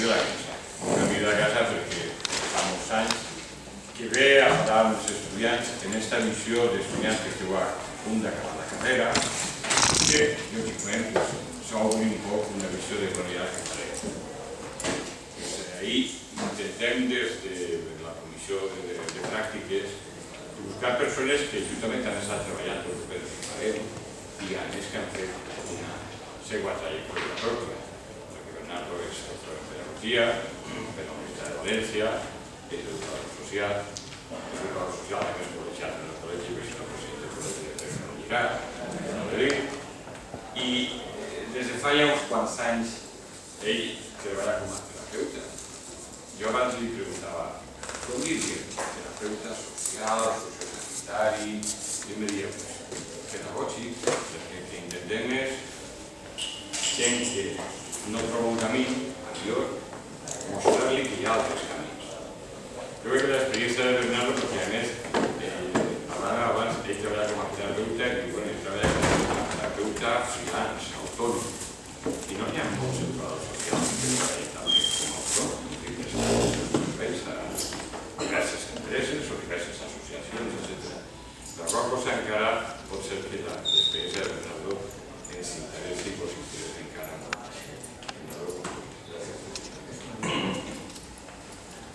de la casa. Canvi de la casa perquè fa molts anys que ve a parlar amb els estudiants en aquesta missió d'estudiants que esteu a punt d'acabar la carrera, que, lògicament, s'obri un poc una visió de qualitat que farem. Ahí intentem, des de la comissió de pràctiques, buscar persones que justament han estat treballant tot el que farem i a més que han fet una seva trajectòria pròpia. Perquè Bernardo és doctor en pedagogia, per la Universitat de València, és educador social, a més col·legiat en el col·legi, és el president del col·legi de Tecnologia, i des de fa ja uns quants anys ell treballa com a terapeuta. Jo abans li preguntava, com diria? Terapeuta social, sociosanitari, i em deia, pedagògic, perquè el que intentem és gent que no troba un camí millor, mostrar-li que hi ha altres camins. Jo crec que l'experiència de Bernardo, perquè a més, parlant abans, ell treballa com a terapeuta i ell treballa com a terapeuta freelance, autònom. I no hi ha molts educadors socials que treballen també com a autònom, a diverses empreses o diverses associacions, etc. La qual cosa encara pot ser que l'experiència de Bernardo ens interessi i us interessi encara molt.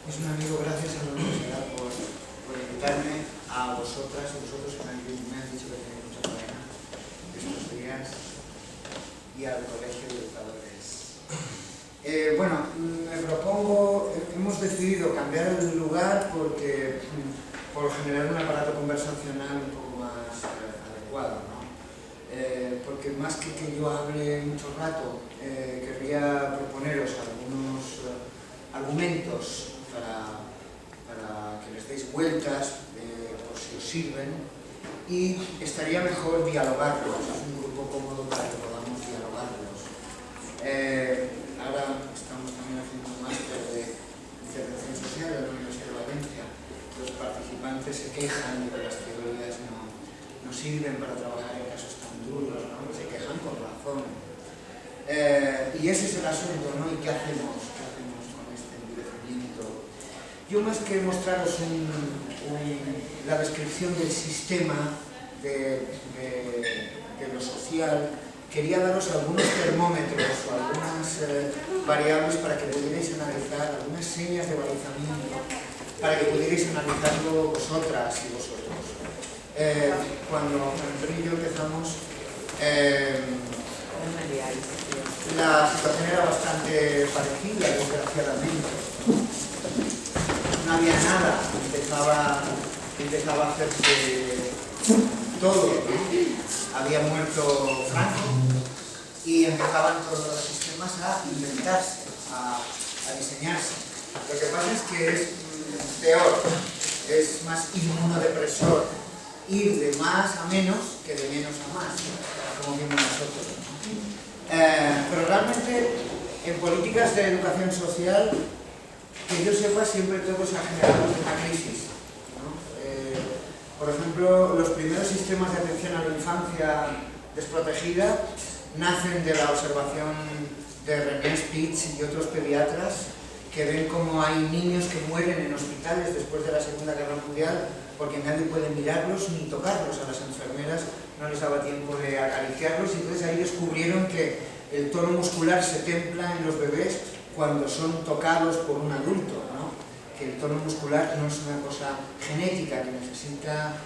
Es un amigo, gracias a la universidad por invitarme, a vosotras y vosotros que me han dicho que tenéis mucha faena estos días, y al Colegio de Educadores. Bueno, me propongo, hemos decidido cambiar el lugar porque por generar un aparato conversacional un poco más adecuado, ¿no? Porque más que yo hable mucho rato, querría proponeros algunos argumentos para que les deis vueltas, por si os sirven, y estaría mejor dialogarlos, es un grupo cómodo para que podamos dialogarlos. Ahora estamos también haciendo un máster de intervención social en la Universidad de Valencia. Los participantes se quejan de que las teorías no sirven para trabajar en casos tan duros, ¿no? Se quejan con razón. Y ese es el asunto, ¿no? ¿Y qué hacemos? ¿Qué hacemos con este endurecimiento? Yo, más que mostraros la descripción del sistema de lo social, quería daros algunos termómetros o algunas variables para que pudierais analizar, algunas señas de balizamiento, para que pudierais analizarlo vosotras y vosotros. Cuando Antonio y yo empezamos, la situación era bastante parecida, desgraciadamente. No había nada, empezaba a hacerse todo, ¿no? Había muerto Franco y empezaban todos los sistemas a inventarse, a diseñarse. Lo que pasa es que es peor, es más inmunodepresor ir de más a menos que de menos a más, como vimos nosotros. Pero realmente en políticas de educación social, que yo sepa, siempre todo se ha generado una crisis, ¿no? Por ejemplo, los primeros sistemas de atención a la infancia desprotegida nacen de la observación de René Spitz y otros pediatras que ven cómo hay niños que mueren en hospitales después de la Segunda Guerra Mundial porque nadie puede mirarlos ni tocarlos. A las enfermeras no les daba tiempo de acariciarlos, y entonces ahí descubrieron que el tono muscular se templa en los bebés cuando son tocados por un adulto, ¿no? Que el tono muscular no es una cosa genética, que necesita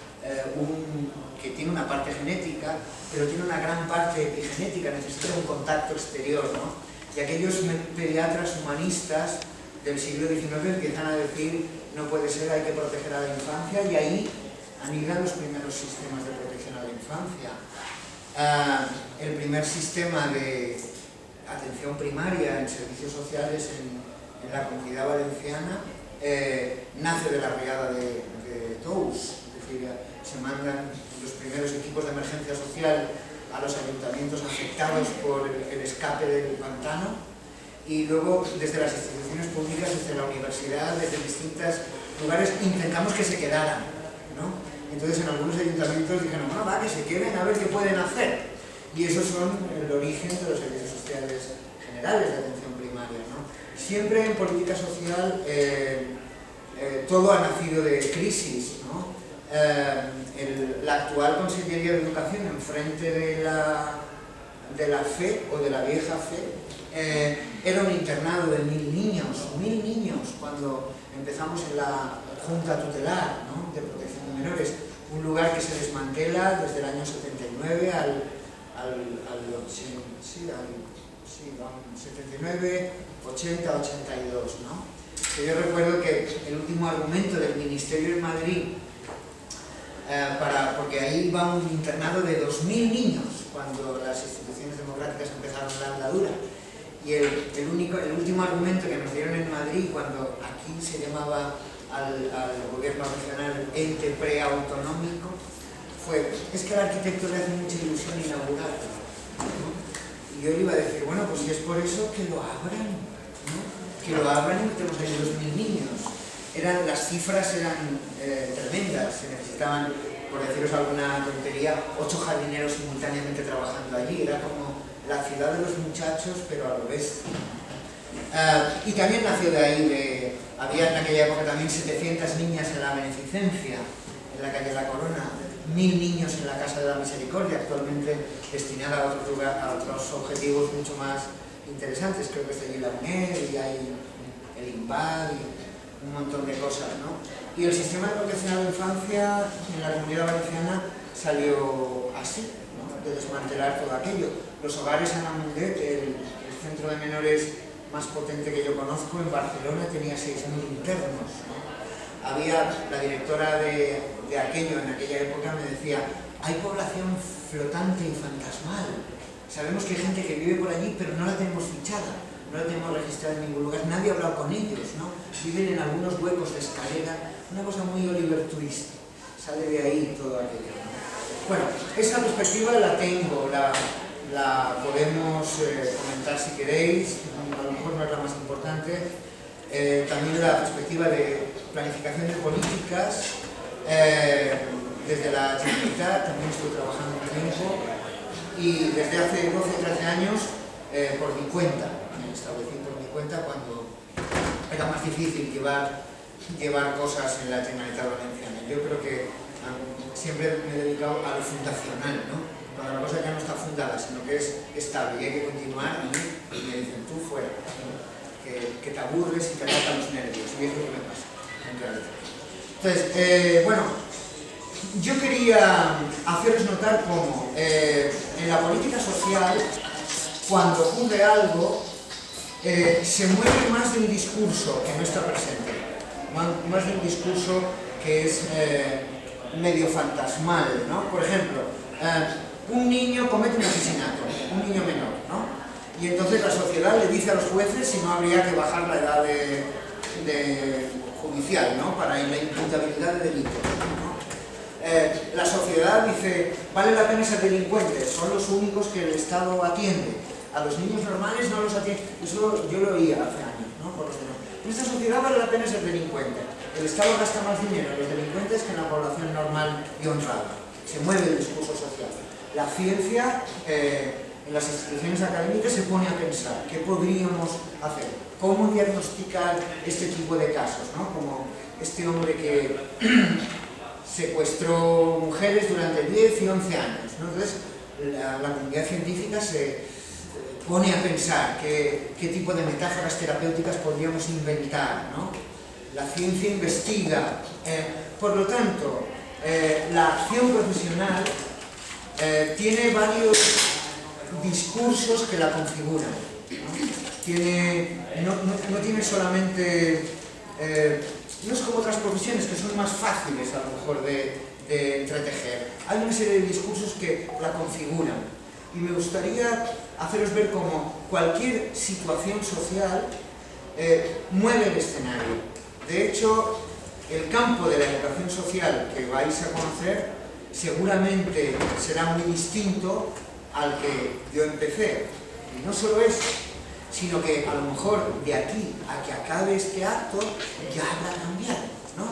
que tiene una parte genética, pero tiene una gran parte epigenética, necesita un contacto exterior, ¿no? Y aquellos pediatras humanistas del siglo XIX empiezan a decir no puede ser, hay que proteger a la infancia, y ahí anidan los primeros sistemas de protección a la infancia. El primer sistema de atención primaria en servicios sociales en la Comunidad Valenciana nace de la Riada de Tous, es decir, se mandan los primeros equipos de emergencia social a los ayuntamientos afectados por el escape del pantano, y luego desde las instituciones públicas, desde la universidad, desde distintos lugares, intentamos que se quedaran, ¿no? Entonces en algunos ayuntamientos dijeron, bueno, va, que se queden a ver qué pueden hacer, y esos son el origen de los servicios sociales generales de atención primaria. primaria, ¿no? Siempre en política social todo ha nacido de crisis, ¿no? La actual Consellería de Educación, enfrente de la FE o de la vieja FE, era un internado de 1000 niños, cuando empezamos en la Junta Tutelar, ¿no?, de Protección de Menores, un lugar que se desmantela desde el año 79 79, 80, 82, ¿no? Que yo recuerdo que el último argumento del Ministerio en Madrid, porque ahí iba un internado de 2000 niños, cuando las instituciones democráticas empezaron la andadura, y el último argumento que nos dieron en Madrid, cuando aquí se llamaba al gobierno regional ente preautonómico, fue: es que al arquitecto le hace mucha ilusión inaugurarlo, ¿no? Y yo le iba a decir: bueno, pues si es por eso, que lo abran, ¿no? Que lo abran y metemos ahí 2000 niños. Las cifras eran tremendas, se necesitaban, por deciros alguna tontería, 8 jardineros simultáneamente trabajando allí. Era como la ciudad de los muchachos, pero a lo bestia. Y también nació de ahí, había en aquella época también 700 niñas en la Beneficencia, en la calle La Corona, 1000 niños en la Casa de la Misericordia, actualmente destinada a otros objetivos mucho más interesantes. Creo que está allí la UNED y hay el INVAD y un montón de cosas, ¿no? Y el sistema de protección a la infancia en la Comunidad Valenciana salió así, ¿no?, de desmantelar todo aquello. Los hogares Ana Mundet, el centro de menores más potente que yo conozco en Barcelona, tenía 6000 internos, ¿no? La directora de aquello en aquella época me decía: hay población flotante y fantasmal. Sabemos que hay gente que vive por allí, pero no la tenemos fichada, no la tenemos registrada en ningún lugar, nadie ha hablado con ellos, ¿no? Viven en algunos huecos de escalera, una cosa muy Oliver Twist. Sale de ahí todo aquello, ¿no? Bueno, esa perspectiva la tengo, la podemos comentar si queréis, a lo mejor no es la más importante. También la perspectiva de planificación de políticas, desde la Generalitat también estoy trabajando un tiempo, y desde hace 12 o 13 años por mi cuenta, me establecí por mi cuenta cuando era más difícil llevar cosas en la Generalitat Valenciana. Yo creo que siempre me he dedicado a lo fundacional, ¿no? Cuando la cosa ya no está fundada, sino que es estable y hay que continuar, y me dicen: tú fuera, ¿no?, que te aburres y te atacan los nervios, y es lo que me pasa, en realidad. Entonces, bueno, yo quería haceros notar cómo en la política social, cuando ocurre algo, se mueve más de un discurso que no está presente, más de un discurso que es medio fantasmal, ¿no? Por ejemplo, un niño comete un asesinato, un niño menor, ¿no? Y entonces la sociedad le dice a los jueces si no habría que bajar la edad de judicial, ¿no?, para la imputabilidad de delitos, ¿no? La sociedad dice: vale la pena ser delincuente, son los únicos que el Estado atiende, a los niños normales no los atiende. Eso yo lo oía hace años, ¿no?, por los demás. En esta sociedad vale la pena ser delincuente, el Estado gasta más dinero en los delincuentes que en la población normal y honrada. Se mueve el discurso social. La ciencia, en las instituciones académicas, se pone a pensar: ¿qué podríamos hacer? ¿Cómo diagnosticar este tipo de casos, ¿no? Como este hombre que secuestró mujeres durante 10 y 11 años, ¿no? Entonces, la comunidad científica se pone a pensar qué tipo de metáforas terapéuticas podríamos inventar, ¿no? La ciencia investiga. Por lo tanto, la acción profesional tiene varios discursos que la configuran, ¿no? No tiene solamente... no es como otras profesiones que son más fáciles a lo mejor de entretejer. Hay una serie de discursos que la configuran. Y me gustaría haceros ver cómo cualquier situación social mueve el escenario. De hecho, el campo de la educación social que vais a conocer seguramente será muy distinto al que yo empecé. Y no solo eso, sino que a lo mejor de aquí a que acabe este acto ya habrá cambiado, ¿no?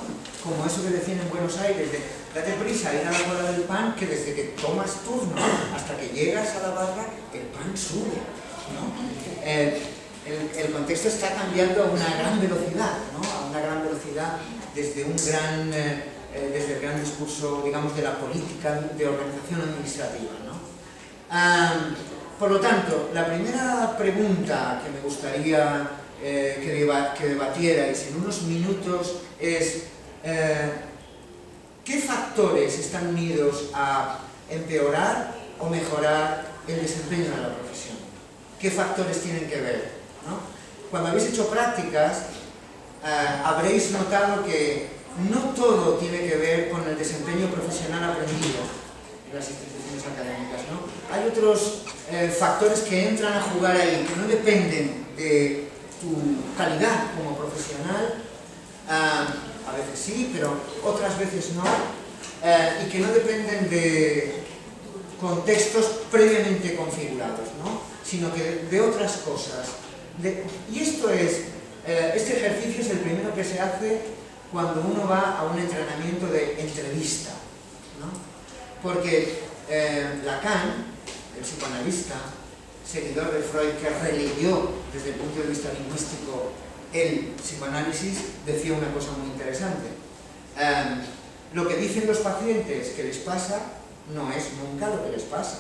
Como eso que decían en Buenos Aires, de date prisa a ir a la cola del pan, que desde que tomas turno hasta que llegas a la barra, el pan sube, ¿no? el contexto está cambiando a una gran velocidad, ¿no? A una gran velocidad desde desde el gran discurso, digamos, de la política de organización administrativa, ¿no? Por lo tanto, la primera pregunta que me gustaría que debatierais en unos minutos es ¿qué factores están unidos a empeorar o mejorar el desempeño de la profesión? ¿Qué factores tienen que ver, ¿no? Cuando habéis hecho prácticas, habréis notado que no todo tiene que ver con el desempeño profesional aprendido en las instituciones académicas, ¿no? Hay otros factores que entran a jugar ahí, que no dependen de tu calidad como profesional, a veces sí, pero otras veces no, y que no dependen de contextos previamente configurados, ¿no? Sino que de otras cosas. Y este ejercicio es el primero que se hace cuando uno va a un entrenamiento de entrevista, ¿no? Porque Lacan, el psicoanalista, seguidor de Freud, que releyó desde el punto de vista lingüístico el psicoanálisis, decía una cosa muy interesante. Lo que dicen los pacientes que les pasa no es nunca lo que les pasa.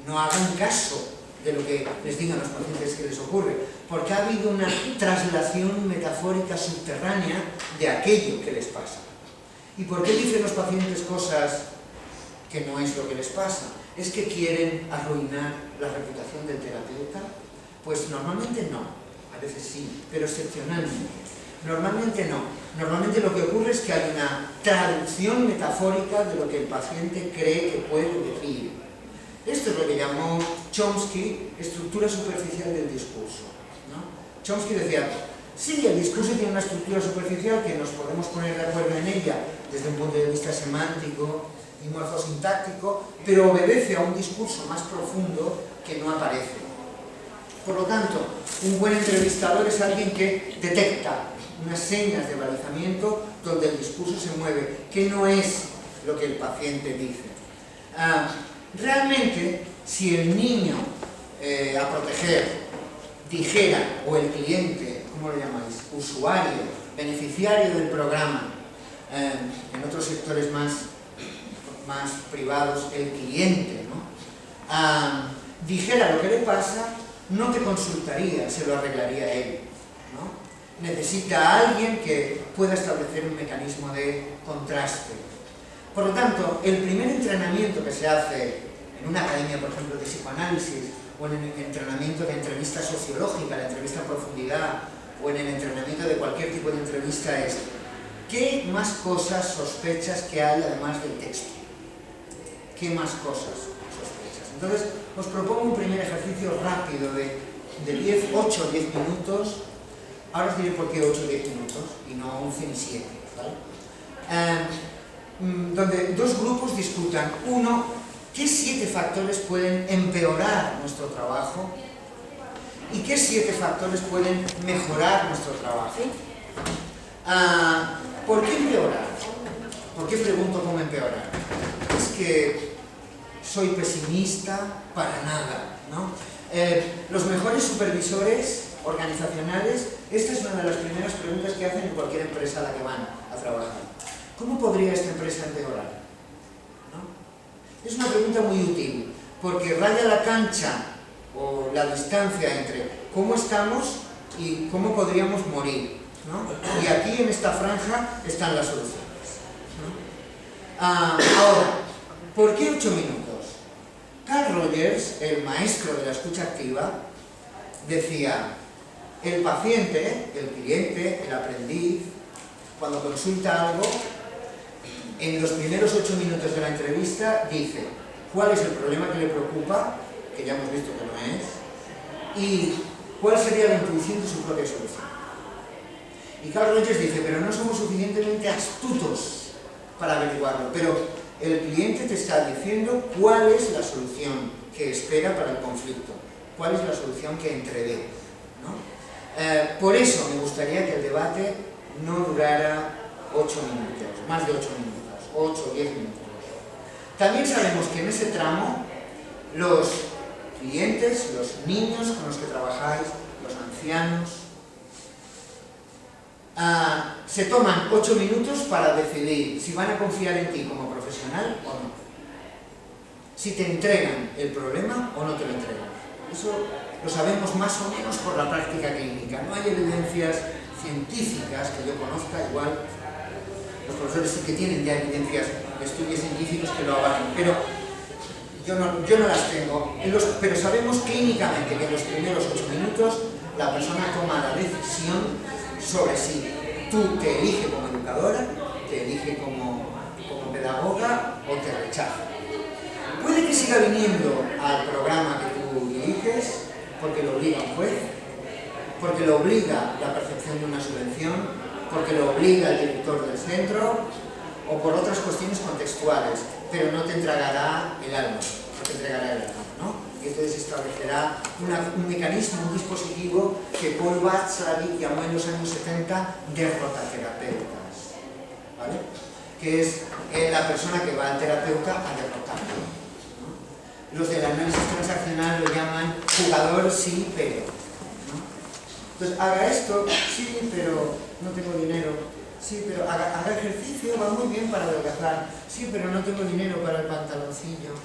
No hagan caso de lo que les digan los pacientes que les ocurre, porque ha habido una traslación metafórica subterránea de aquello que les pasa. ¿Y por qué dicen los pacientes cosas que no es lo que les pasa? ¿Es que quieren arruinar la reputación del terapeuta? Pues normalmente no, a veces sí, pero excepcionalmente. Normalmente no. Normalmente lo que ocurre es que hay una traducción metafórica de lo que el paciente cree que puede decir. Esto es lo que llamó Chomsky estructura superficial del discurso, ¿no? Chomsky decía, sí, el discurso tiene una estructura superficial que nos podemos poner de acuerdo en ella desde un punto de vista semántico y morfosintáctico, pero obedece a un discurso más profundo que no aparece. Por lo tanto, un buen entrevistador es alguien que detecta unas señas de balizamiento donde el discurso se mueve, que no es lo que el paciente dice. Realmente, si el niño a proteger dijera, o el cliente, ¿cómo lo llamáis? Usuario, beneficiario del programa, en otros sectores más privados, el cliente, ¿no? Dijera lo que le pasa, no te consultaría, se lo arreglaría él, ¿no? Necesita a alguien que pueda establecer un mecanismo de contraste. Por lo tanto, el primer entrenamiento que se hace en una academia, por ejemplo, de psicoanálisis, o en el entrenamiento de entrevista sociológica, la entrevista a profundidad, o en el entrenamiento de cualquier tipo de entrevista es ¿qué más cosas sospechas que hay además del texto? ¿Qué más cosas sospechas? Entonces, os propongo un primer ejercicio rápido de 8 o 10 minutos. Ahora os diré por qué 8 o 10 minutos y no 11 ni 7, ¿vale? Donde dos grupos discutan, uno, ¿qué 7 factores pueden empeorar nuestro trabajo? ¿Y qué 7 factores pueden mejorar nuestro trabajo? ¿Por qué empeorar? ¿Por qué pregunto cómo empeorar? Es que soy pesimista para nada, ¿no? Los mejores supervisores organizacionales, esta es una de las primeras preguntas que hacen en cualquier empresa a la que van a trabajar. ¿Cómo podría esta empresa empeorar? ¿No? Es una pregunta muy útil, porque raya la cancha o la distancia entre cómo estamos y cómo podríamos morir, ¿no? Y aquí en esta franja están las soluciones, ¿no? Ahora, ¿por qué 8 minutos? Carl Rogers, el maestro de la escucha activa, decía, el paciente, el cliente, el aprendiz, cuando consulta algo, en los primeros 8 minutos de la entrevista dice cuál es el problema que le preocupa, que ya hemos visto que no es, y cuál sería la intuición de su propia solución. Y Carl Rogers dice, pero no somos suficientemente astutos para averiguarlo, pero el cliente te está diciendo cuál es la solución que espera para el conflicto, cuál es la solución que entrevé, ¿no? Por eso me gustaría que el debate no durara 8 minutos, más de 8 minutos, 8 o 10 minutos. También sabemos que en ese tramo los clientes, los niños con los que trabajáis, los ancianos. Se toman 8 minutos para decidir si van a confiar en ti como profesional o no. Si te entregan el problema o no te lo entregan. Eso lo sabemos más o menos por la práctica clínica. No hay evidencias científicas que yo conozca, igual los profesores sí que tienen ya evidencias de estudios científicos que lo avalen, pero yo no las tengo. Pero sabemos clínicamente que en los primeros 8 minutos la persona toma la decisión sobre si tú te elige como educadora, te elige como pedagoga o te rechaza. Puede que siga viniendo al programa que tú diriges porque lo obliga un juez, porque lo obliga la percepción de una subvención, porque lo obliga el director del centro o por otras cuestiones contextuales, pero no te entregará el alma, ¿no? Y entonces establecerá un mecanismo, un dispositivo que Paul Watzlawick llamó en los años 70 derrotaterapeutas, ¿vale? Que es la persona que va al terapeuta a derrotarlo, ¿no? Los del análisis transaccional lo llaman jugador sí, pero, ¿no? Entonces, haga esto, sí, pero no tengo dinero, sí, pero haga ejercicio, va muy bien para adelgazar, sí, pero no tengo dinero para el pantaloncillo.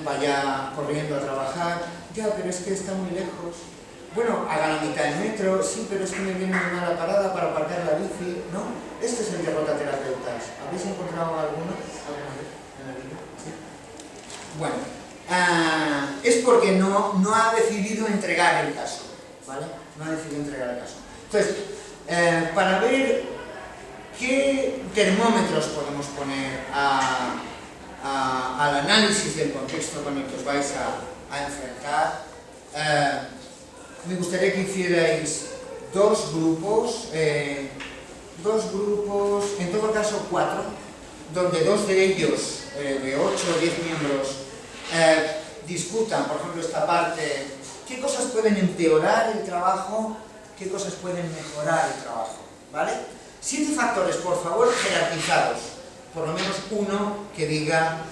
Vaya corriendo a trabajar, ya, pero es que está muy lejos. Bueno, haga la mitad del metro, sí, pero es que me viene muy mala parada para aparcar la bici, ¿no? Este es el derrotaterapeutas. ¿Habéis encontrado alguna vez en la vida? ¿Sí? Bueno, es porque no ha decidido entregar el caso, ¿vale? No ha decidido entregar el caso. Entonces, para ver qué termómetros podemos poner al análisis del contexto con el que os vais a enfrentar, me gustaría que hicierais dos grupos, en todo caso 4, donde 2 de ellos, de 8 o 10 miembros, discutan, por ejemplo, esta parte, qué cosas pueden empeorar el trabajo, qué cosas pueden mejorar el trabajo, ¿vale? 7 factores, por favor, jerarquizados. Por lo menos uno que diga,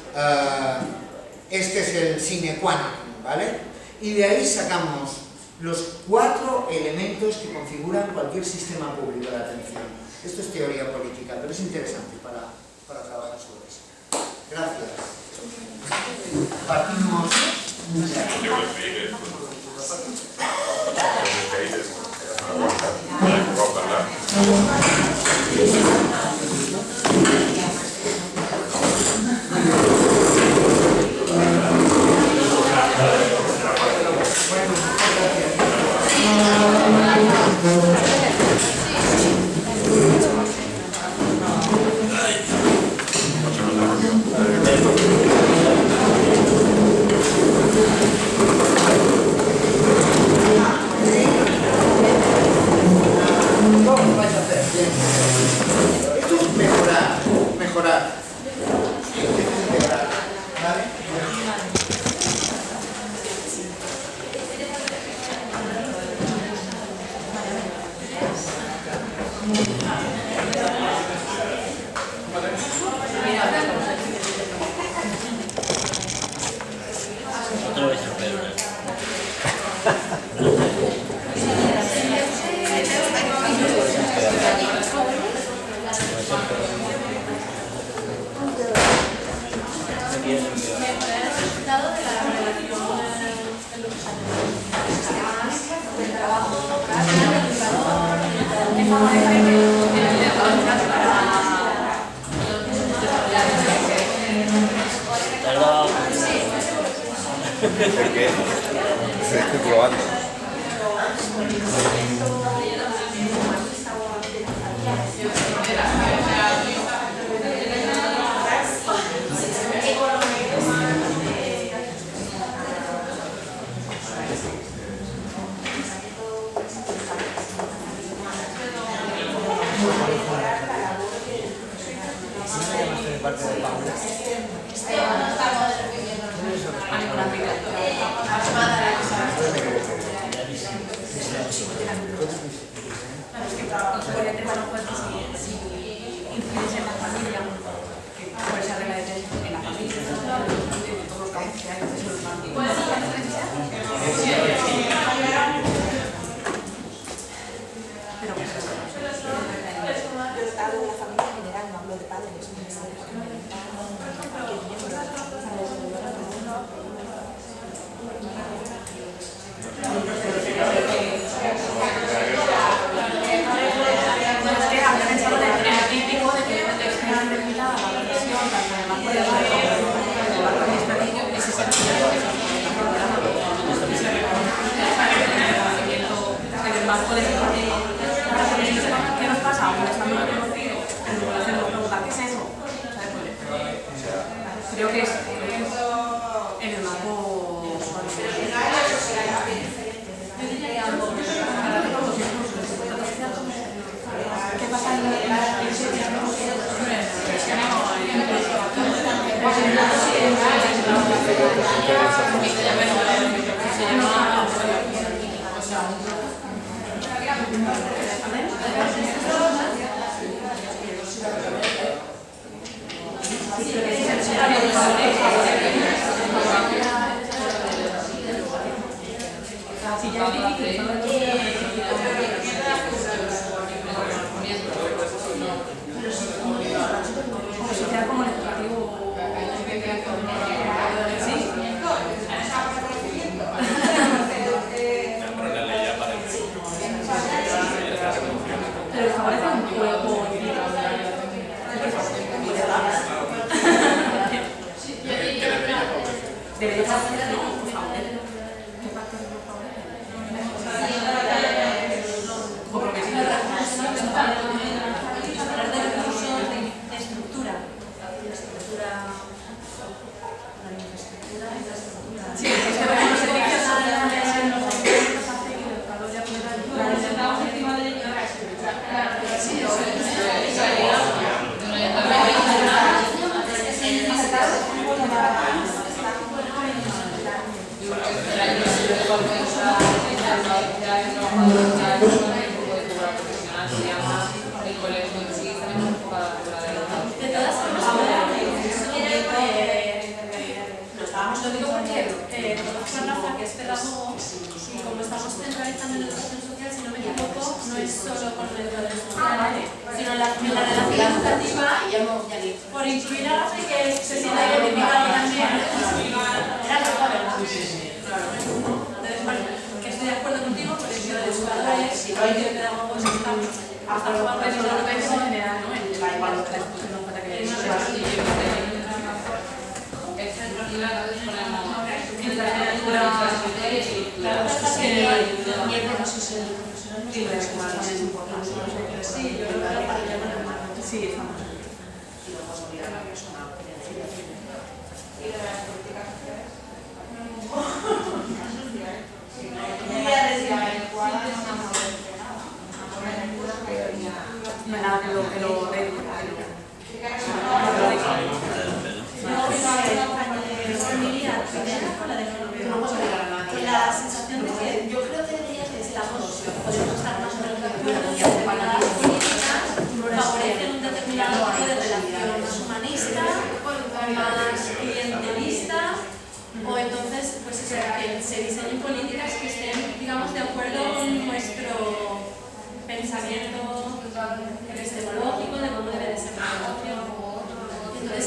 este es el sine qua non, ¿vale? Y de ahí sacamos los 4 elementos que configuran cualquier sistema público de atención. Esto es teoría política, pero es interesante para trabajar sobre eso. Gracias. Partimos... Esto es mejorar. ¿Vale? Otra vez el Pedro. Mejorar el resultado de la relación del trabajo Porque estoy probando. Pues además puede ser para que ellos sepan qué nos pasa, aún estando reconocido, en lugar de preguntar qué es eso. Creo que es en el marco ¿qué pasa en como el educativo. ¿Sí? Pero les favorece un juego debería ser, ¿no? Por favor. ¿Qué parte de por favor? Hablar de recursos, de estructura. Sí, es que los servicios lo digo porque conozco a Rafa, que es pedagogo, y como estamos centralizando en educación social, si no me equivoco, no es solo con el educadores sociales, sino en la relación educativa, por incluir a Rafa y que se sienta identificado también. Era Rafa, ¿verdad? Entonces, bueno, que estoy de acuerdo contigo, porque yo de educadores y de pedagogos estamos hasta el juego de la educación en general, ¿no? En la igualdad de no hay nada que lo la sensación de que yo creo que podemos estar más o menos de acuerdo que determinadas políticas favorecen un determinado tipo de relación más humanista, más clientelista, o entonces pues eso, que se diseñen políticas que estén, digamos, de acuerdo con nuestro pensamiento epistemológico de cómo debe de ser la relación. Entonces,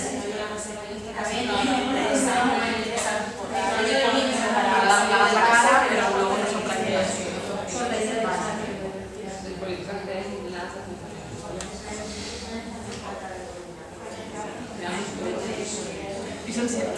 pero luego no son prácticas. Y son siete.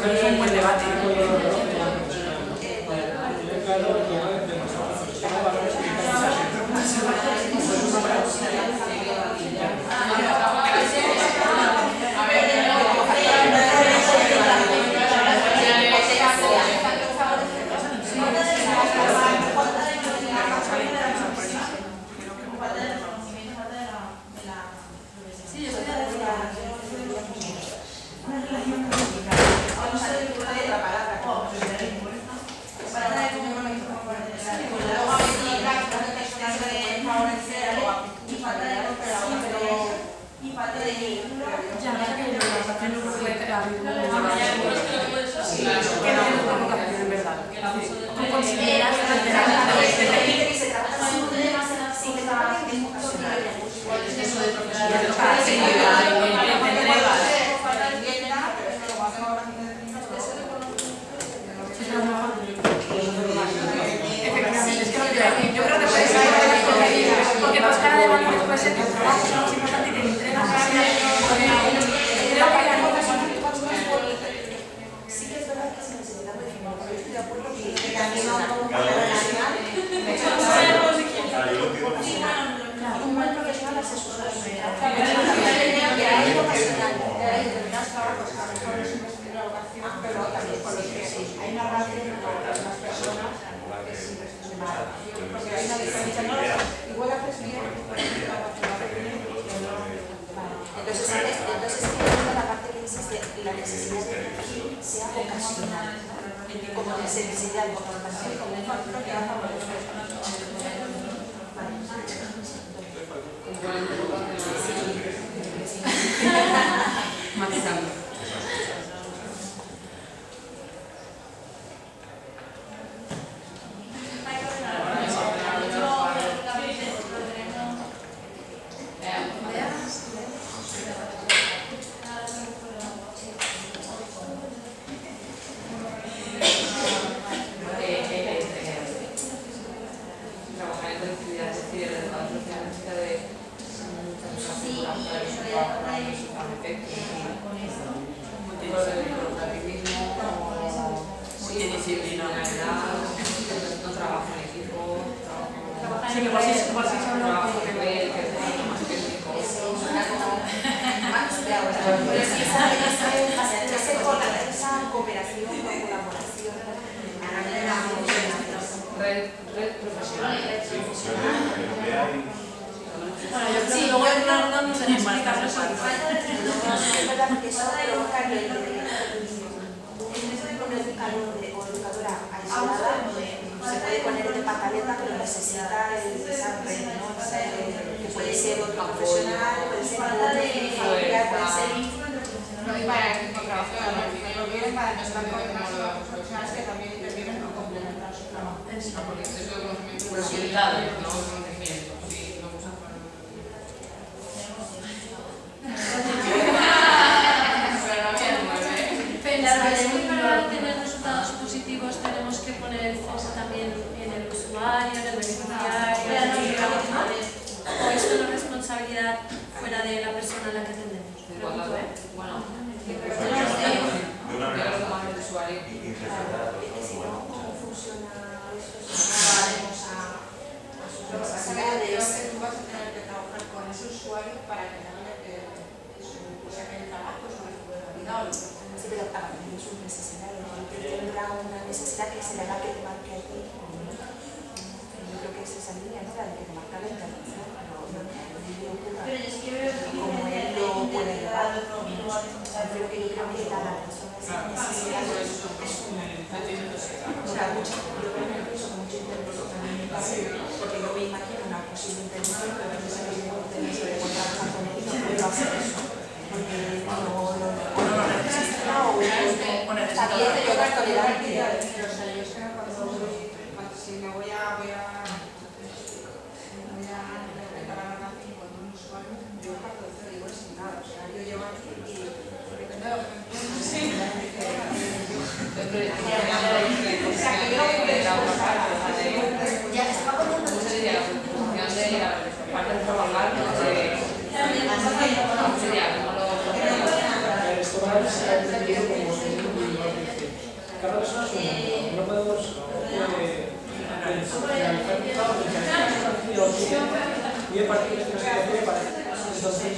Es un buen debate. Sí, yo estoy de acuerdo. de profesionalidad, de entregas. Efectivamente, es que lo que yo creo que puede ser porque tu escala de valores puede ser que el trabajo sea más importante que la entrega rápida. Sí que es verdad que se necesita modificar, pero estoy de acuerdo que también a un profesional un buen profesional hace sus cosas. Hay ocasional, hay determinados trabajos que a lo mejor no es una vocación, pero también por los que hay una relación con las personas que es imprescindible. Porque hay una diferencia, igual haces bien, entonces entiendo la parte que dices de la necesidad de que sea ocasional, como necesidad de contratación, como un factor que haga por los Matizando. Para tener resultados positivos tenemos que poner el foco también en el usuario, en el beneficiario, o esto no es responsabilidad fuera de la persona a la que atendemos. Bueno, ¿cómo funciona eso? Tú vas a tener que trabajar con ese usuario para que el trabajo es una funcionalidad. Sí, pero para mí es una necesidad, que tendrá una necesidad que se le haga que te marque a ti. Yo creo que es esa línea, ¿no? La de que te marca la intervención, como él lo puede llevar. Pero que yo creo que cada persona esa necesidad es una. O sea, mucho intervención, porque yo me imagino una posible intervención, pero no sé que yo tengo que trabajar con él y no puedo hacer eso. Porque no lo necesita o está bien, pero no es tolerante. Si me voy a preparar una con un usuario, yo parto de cero, digo, sin nada. O sea, yo llevo aquí y depende de lo que me o sea, que yo ya se va poniendo la función de la parte de trabajar, cada persona es un mundo. No podemos muy a partir de nuestra situación para entonces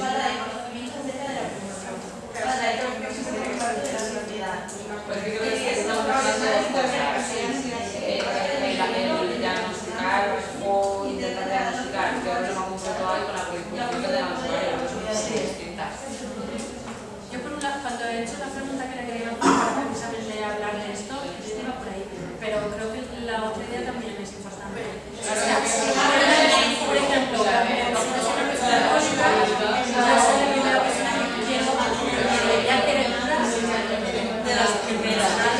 pues creo que estamos hablando de el diagnosticar o intentar diagnosticar, que ahora no vamos a trabajar con la predisposición que tenemos son distintas. Yo por un lado, cuando he hecho la pregunta que le quería hacer para precisamente hablar de esto, yo iba por ahí, pero creo que la otra idea también es importante. Por ejemplo, si no es una persona alcohólica, yo soy la primera persona que quiero, ya quiere de las primeras.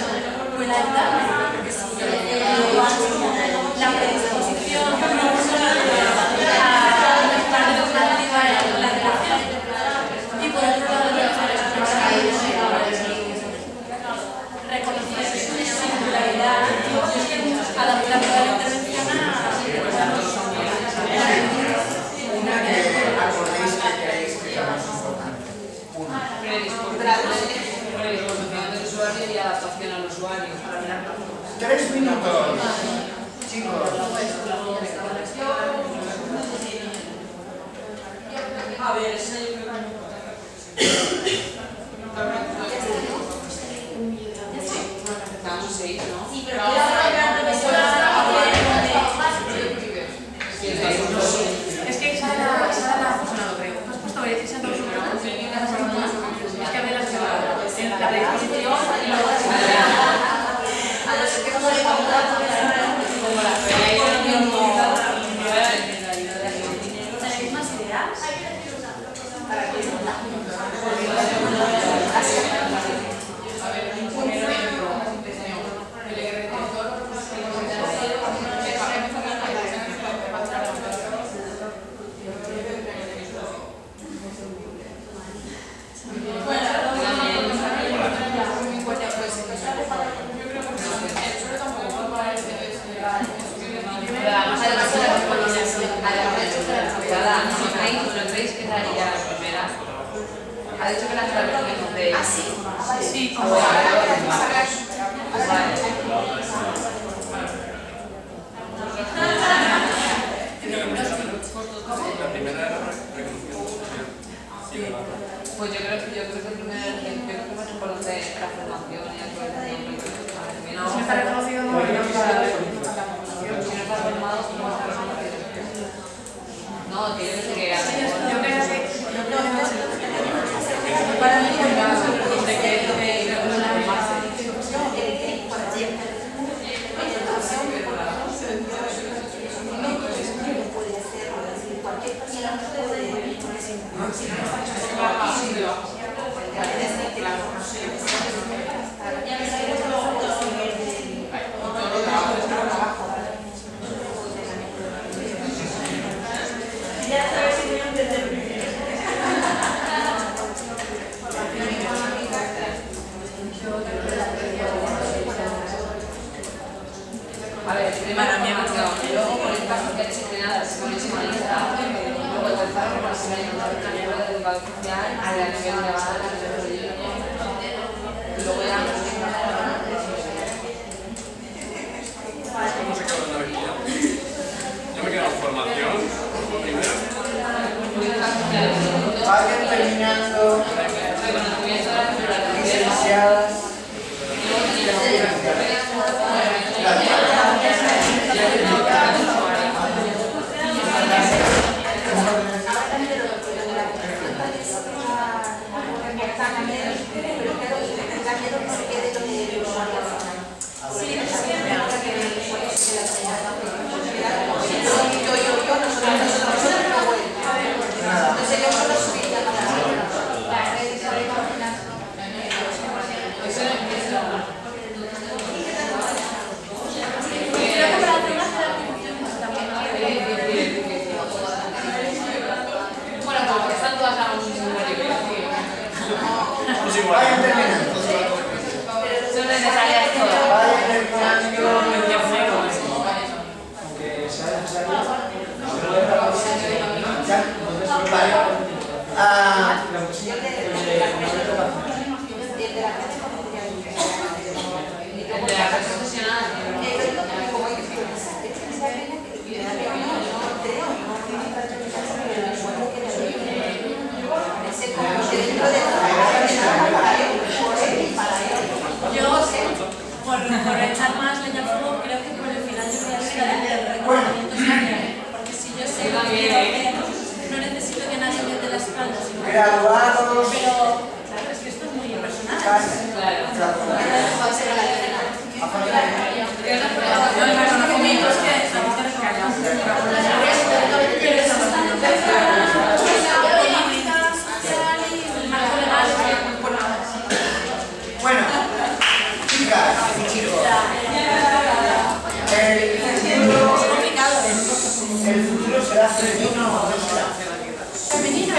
A ver, eso yo creo que es muy importante porque Estamos 6, ¿no? sí, pero Es que esa era la funcionado, creo. Has puesto esa dos es que había la predisposición y luego A no ser que no se como la ¿Tenéis más ideas? Ha dicho que las traducciones de... ¿Ah, sí? sí, como... Pues yo creo que el primer ejemplo es más importante la formación y actualización. si está reconocido no hay Si no está formado, ¿cómo vas a reconocer? No, tiene que ser que yo creo que para mí de que cualquier persona puede a ver, primero mi emoción, luego por el caso que disciplinadas con lista, luego el tercero por la señal de educación social a la nivel legal, y luego ya ¿Cómo se quedó en la vergüenza? Yo me quedo en formación, primero. Vayan terminando licenciadas. Vayan terminando. son necesarias todas. Vayan terminando. Aunque sea necesario, Ya. Vale. la música El de la red profesional. Yo, por echar más leña al fuego, creo que por el final yo voy a estar en el reconocimiento social. Porque si yo sé que no necesito que nadie me dé la espalda, sino que... Graduados. Pero, claro, es que esto es muy personal. el reconocimiento es que a ti te recallas. Pero eso está en políticas, social y el marco legal. Bueno, chicas y chicos, el futuro será femenino o no será. Femenino.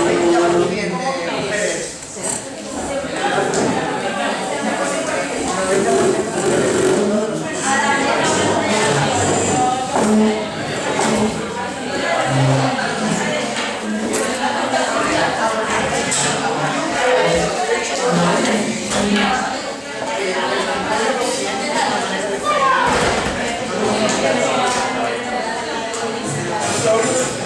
Ahí ya lo siguiente, mujeres. Salud.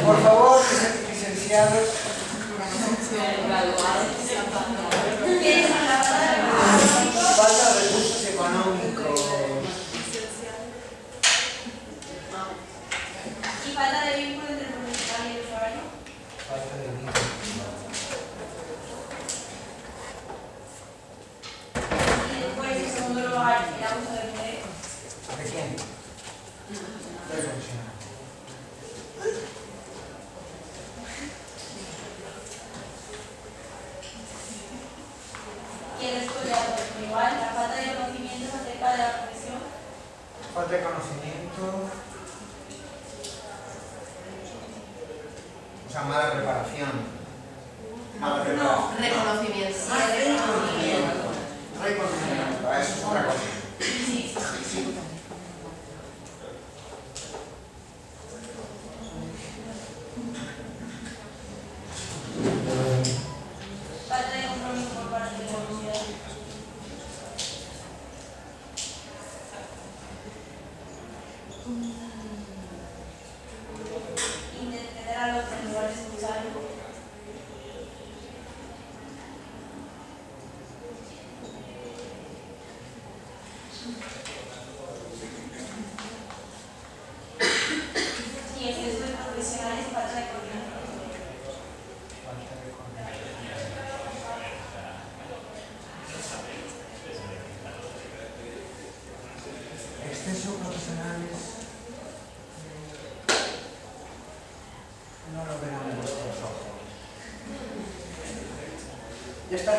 Por favor, licenciados. Falta de recursos económicos. ¿Y falta de vínculo entre el profesional y el usuario? Falta de vínculo. Y después, en segundo lugar, el abuso del poder. ¿De quién? Del profesional. Y el estudiado, igual, la falta de conocimientos acerca de la profesión. Falta de conocimiento. O sea, mala preparación. Mala preparación. No, reconocimiento. Reconocimiento. Eso es otra cosa. Sí. Falta de compromiso por parte de la sociedad. Interpretar a los en lugar de escucharlo. Y exceso de profesionales y falta de coordinación. Exceso profesionales. No lo verán en vuestros ojos. ¿Ya está?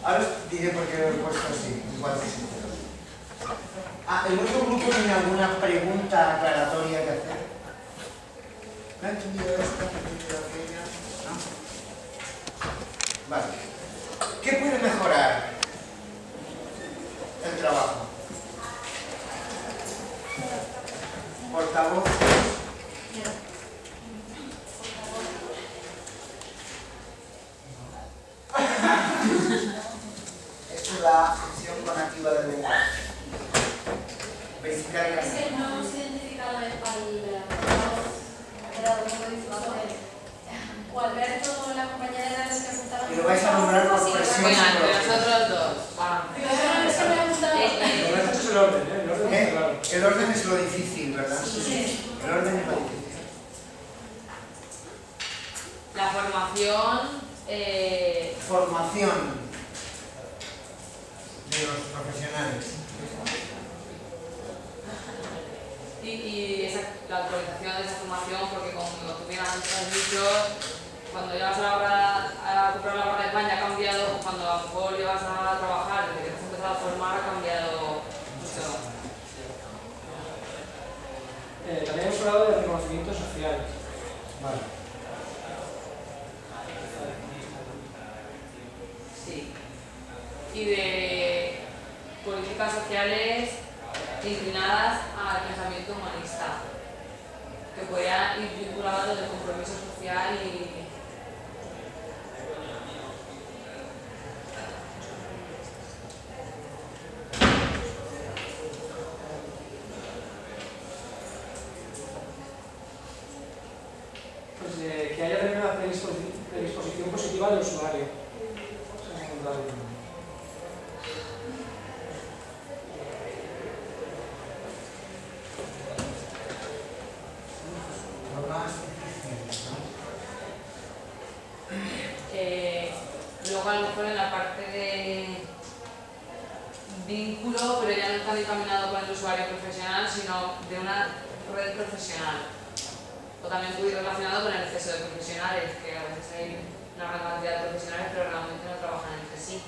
Ahora os diré por qué lo he puesto así. Igual que sí. ¿El otro grupo tiene alguna pregunta aclaratoria que hacer? ¿No ha entendido esta? ¿No ha entendido aquella? ¿No? Vale. ¿Qué puede mejorar el trabajo? Portavoz. Esto es la función conativa del lenguaje. Verificar el Es que no hemos identificado al moderador como difusor. O Alberto o la compañera de datos que apuntaban. Y lo vais a nombrar por presión. Venga, entre nosotros dos. Va. Es que me ha gustado. Lo es el orden, ¿eh? El orden es claro. El orden es lo difícil, ¿verdad? Sí. El orden es lo difícil. La formación. Formación de los profesionales. Y la actualización de esa formación, porque como tú bien antes has dicho, cuando llevas a comprar la barra de pan ya ha cambiado, cuando a lo mejor llevas a trabajar, desde que te has empezado a formar ha cambiado mucho. También hemos hablado de reconocimiento social. Vale. Sí. Y de políticas sociales inclinadas al pensamiento humanista, que podría ir vinculado del compromiso social y pues, que haya también una predisposición positiva del usuario. Eso es fundamental. Lo más difícil, ¿no? luego a lo mejor en la parte de vínculo, pero ya no está encaminado con el usuario profesional, sino de una red profesional. O también puede ir relacionado con el exceso de profesionales, que a veces hay una gran cantidad de profesionales, pero realmente no trabajan entre sí.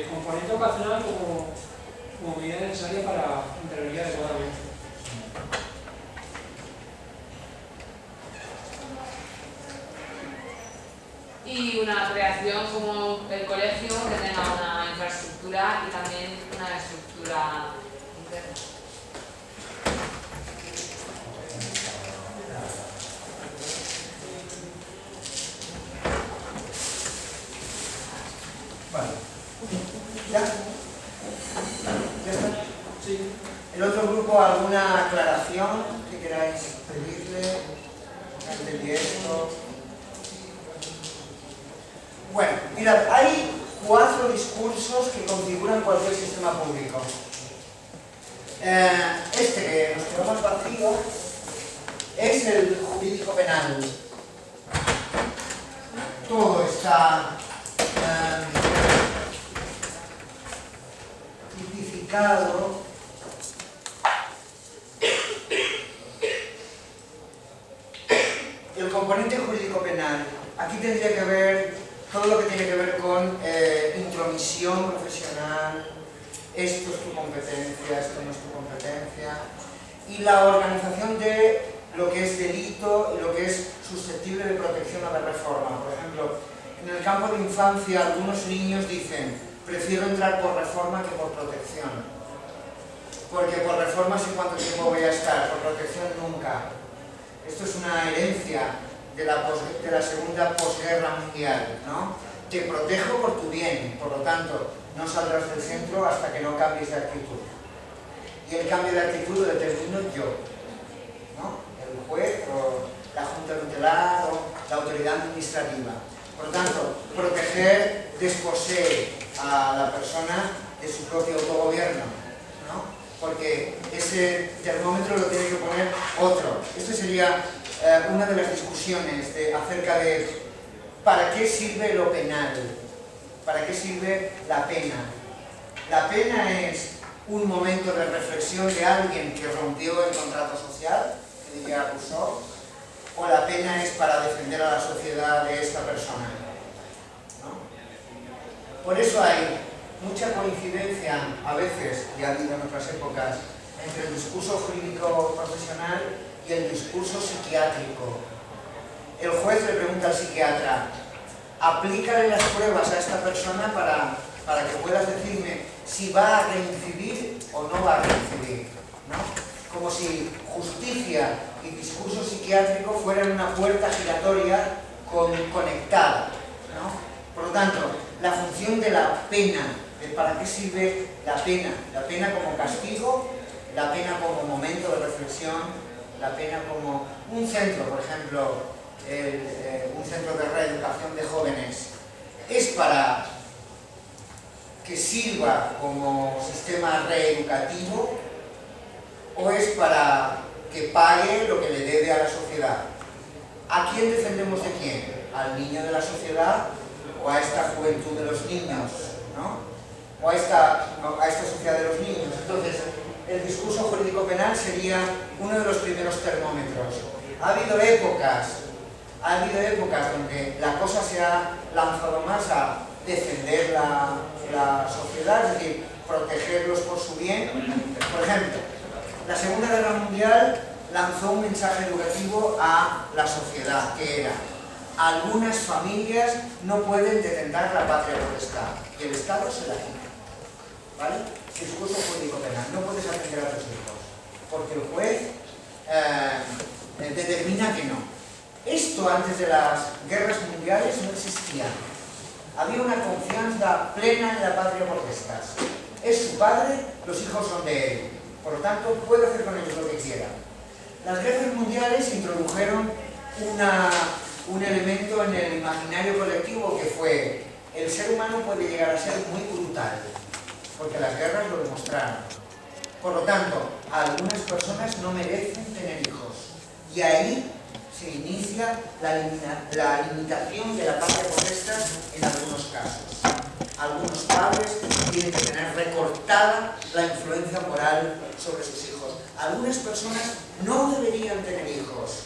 Componente ocasional como medida necesaria para intervenir adecuadamente. Y una creación como el colegio que tenga una infraestructura y también una estructura interna. Vale. ¿Ya? ¿Ya está? Sí. ¿El otro grupo alguna aclaración que queráis pedirle? ¿Entendí esto? Bueno, mirad, hay 4 discursos que configuran cualquier sistema público. Este que nos quedamos vacío es el jurídico penal. Todo está tipificado el componente jurídico penal. Aquí tendría que ver todo lo que tiene que ver con intromisión profesional, esto es tu competencia, esto no es tu competencia, y la organización de lo que es delito y lo que es susceptible de protección o de reforma. Por ejemplo, en el campo de infancia algunos niños dicen prefiero entrar por reforma que por protección, porque por reforma sé cuánto tiempo voy a estar, por protección nunca. Esto es una herencia de la segunda posguerra mundial, ¿no? Te protejo por tu bien, por lo tanto, no saldrás del centro hasta que no cambies de actitud. Y el cambio de actitud lo determino yo, ¿no? El juez o la junta tutelar o la autoridad administrativa. Por lo tanto, proteger desposee a la persona de su propio autogobierno, ¿no? Porque ese termómetro lo tiene que poner otro. Esto sería una de las discusiones acerca de ¿para qué sirve lo penal? ¿Para qué sirve la pena? La pena es un momento de reflexión de alguien que rompió el contrato social, que diría Rousseau, o la pena es para defender a la sociedad de esta persona, ¿no? Por eso hay mucha coincidencia, a veces, y ha habido en otras épocas, entre el discurso jurídico profesional y el discurso psiquiátrico. El juez le pregunta al psiquiatra, aplícale las pruebas a esta persona para que puedas decirme si va a reincidir o no va a reincidir, ¿no? Como si justicia y discurso psiquiátrico fueran una puerta giratoria conectada, ¿no? Por lo tanto, la función de la pena, de para qué sirve la pena como castigo, la pena como momento de reflexión, la pena como un centro, por ejemplo, un centro de reeducación de jóvenes, es para que sirva como sistema reeducativo o es para que pague lo que le debe a la sociedad. ¿A quién defendemos de quién? ¿Al niño de la sociedad o a esta juventud de los niños, ¿no? O a esta sociedad de los niños? Entonces, el discurso jurídico penal sería uno de los primeros termómetros. Ha habido épocas donde la cosa se ha lanzado más a defender la sociedad, es decir, protegerlos por su bien. Por ejemplo, la Segunda Guerra Mundial lanzó un mensaje educativo a la sociedad, que era: algunas familias no pueden detentar la patria potestad, y el Estado se la quita, ¿vale? Discurso jurídico penal, no puedes atender a tus hijos, porque el juez determina que no. Esto antes de las guerras mundiales no existía. Había una confianza plena en la patria potestas. Es su padre, los hijos son de él. Por lo tanto, puede hacer con ellos lo que quiera. Las guerras mundiales introdujeron un elemento en el imaginario colectivo que fue: el ser humano puede llegar a ser muy brutal, porque las guerras lo demostraron. Por lo tanto, algunas personas no merecen tener hijos. Y ahí se inicia la limitación de la patria potestad en algunos casos. Algunos padres tienen que tener recortada la influencia moral sobre sus hijos. Algunas personas no deberían tener hijos.